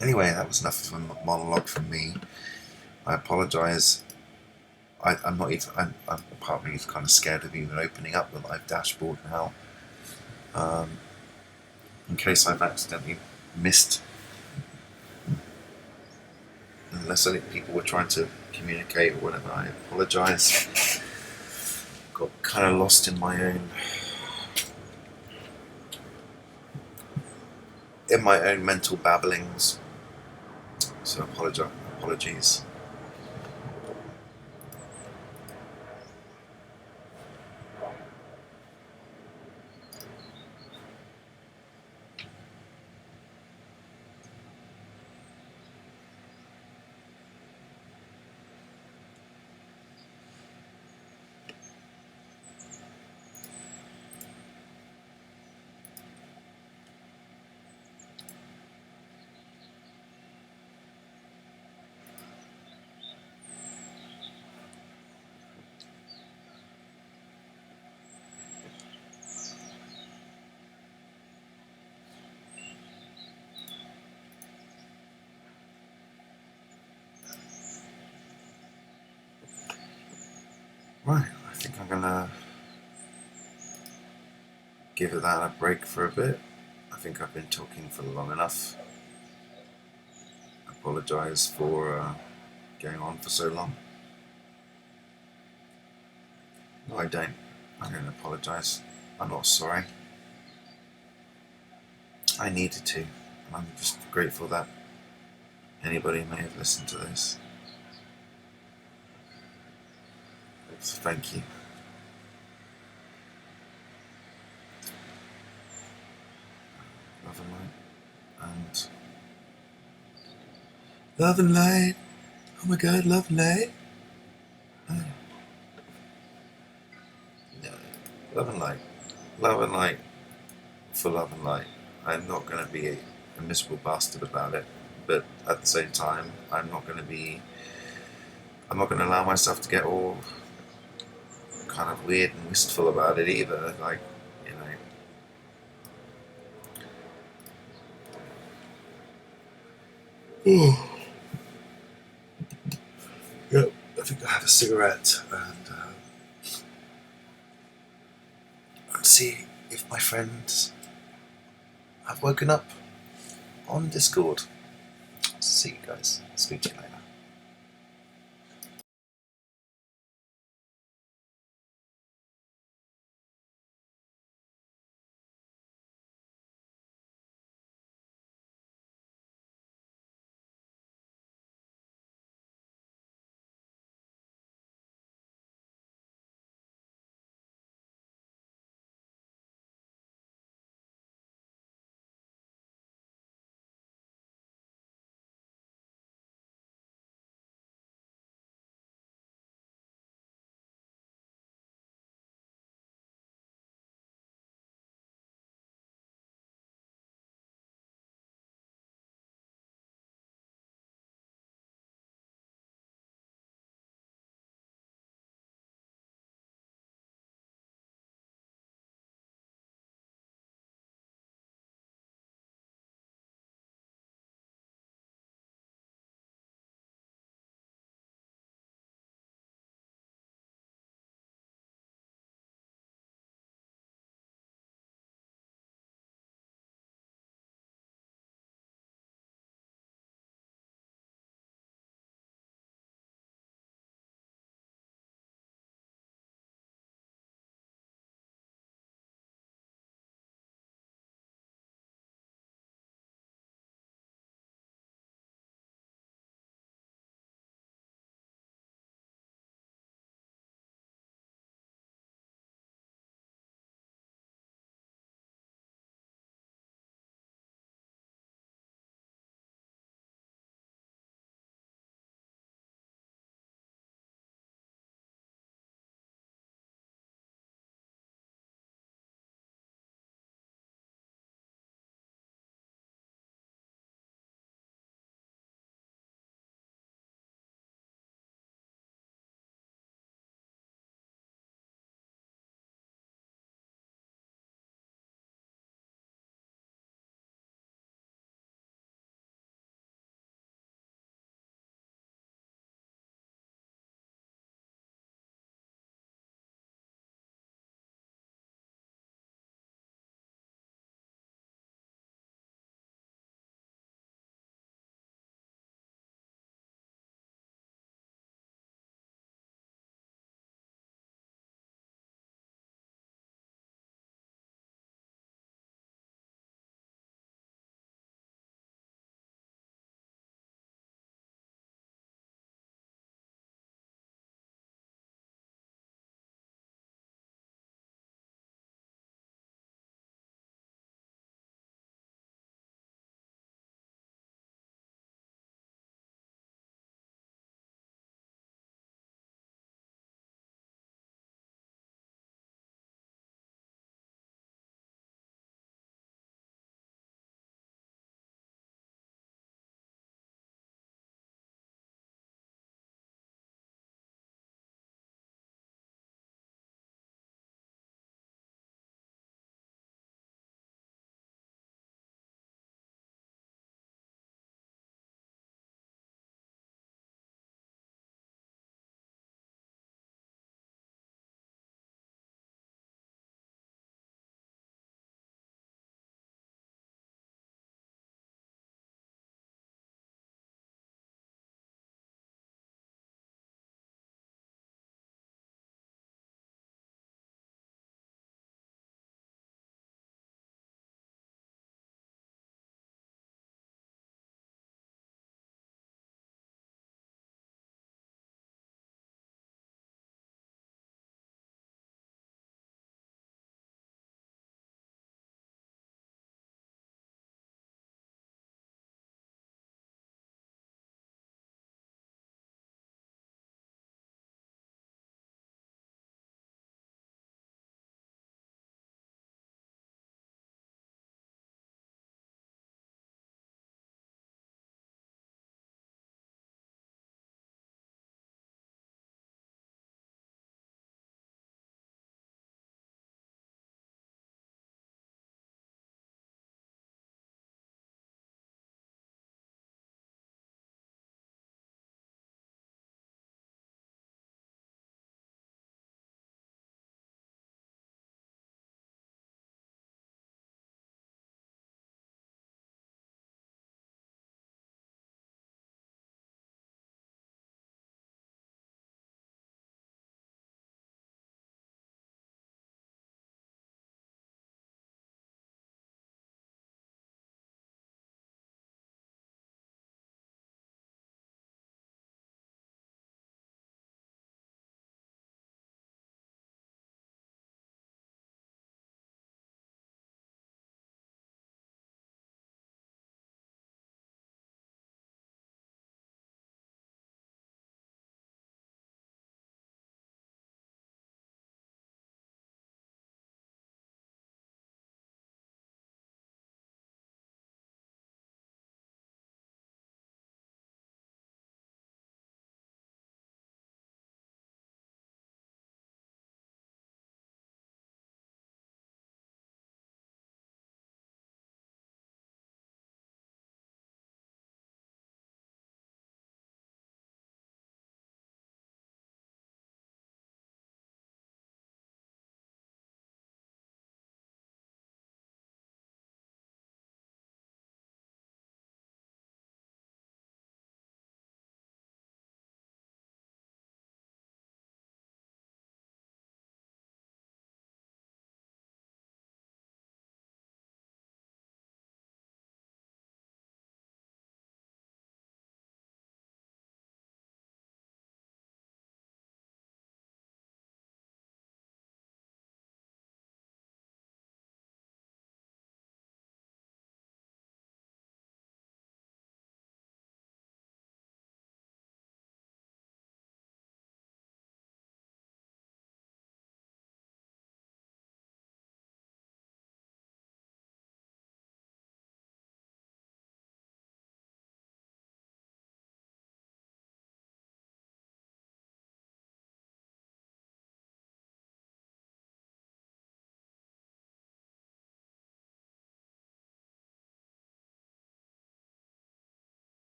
Anyway, that was enough of a monologue from me. I apologise. I'm not even. I'm part of me is kind of scared of even opening up the live dashboard now, in case I've accidentally missed. Unless I think people were trying to communicate or whatever, I apologise. Got kind of lost in my own mental babblings. So apologies. Right, I think I'm gonna give it that a break for a bit. I think I've been talking for long enough. I apologise for going on for so long. No, I don't apologise. I'm not sorry. I needed to, and I'm just grateful that anybody may have listened to this. So thank you. light, and love and light. Oh my God, love and light. Oh. No, love and light, love and light for love and light. I'm not going to be a miserable bastard about it, but at the same time, I'm not going to allow myself to get all kind of weird and wistful about it either. Like, you know. Yep, I think I'll have a cigarette and see if my friends have woken up on Discord. See you guys. Speak to you later.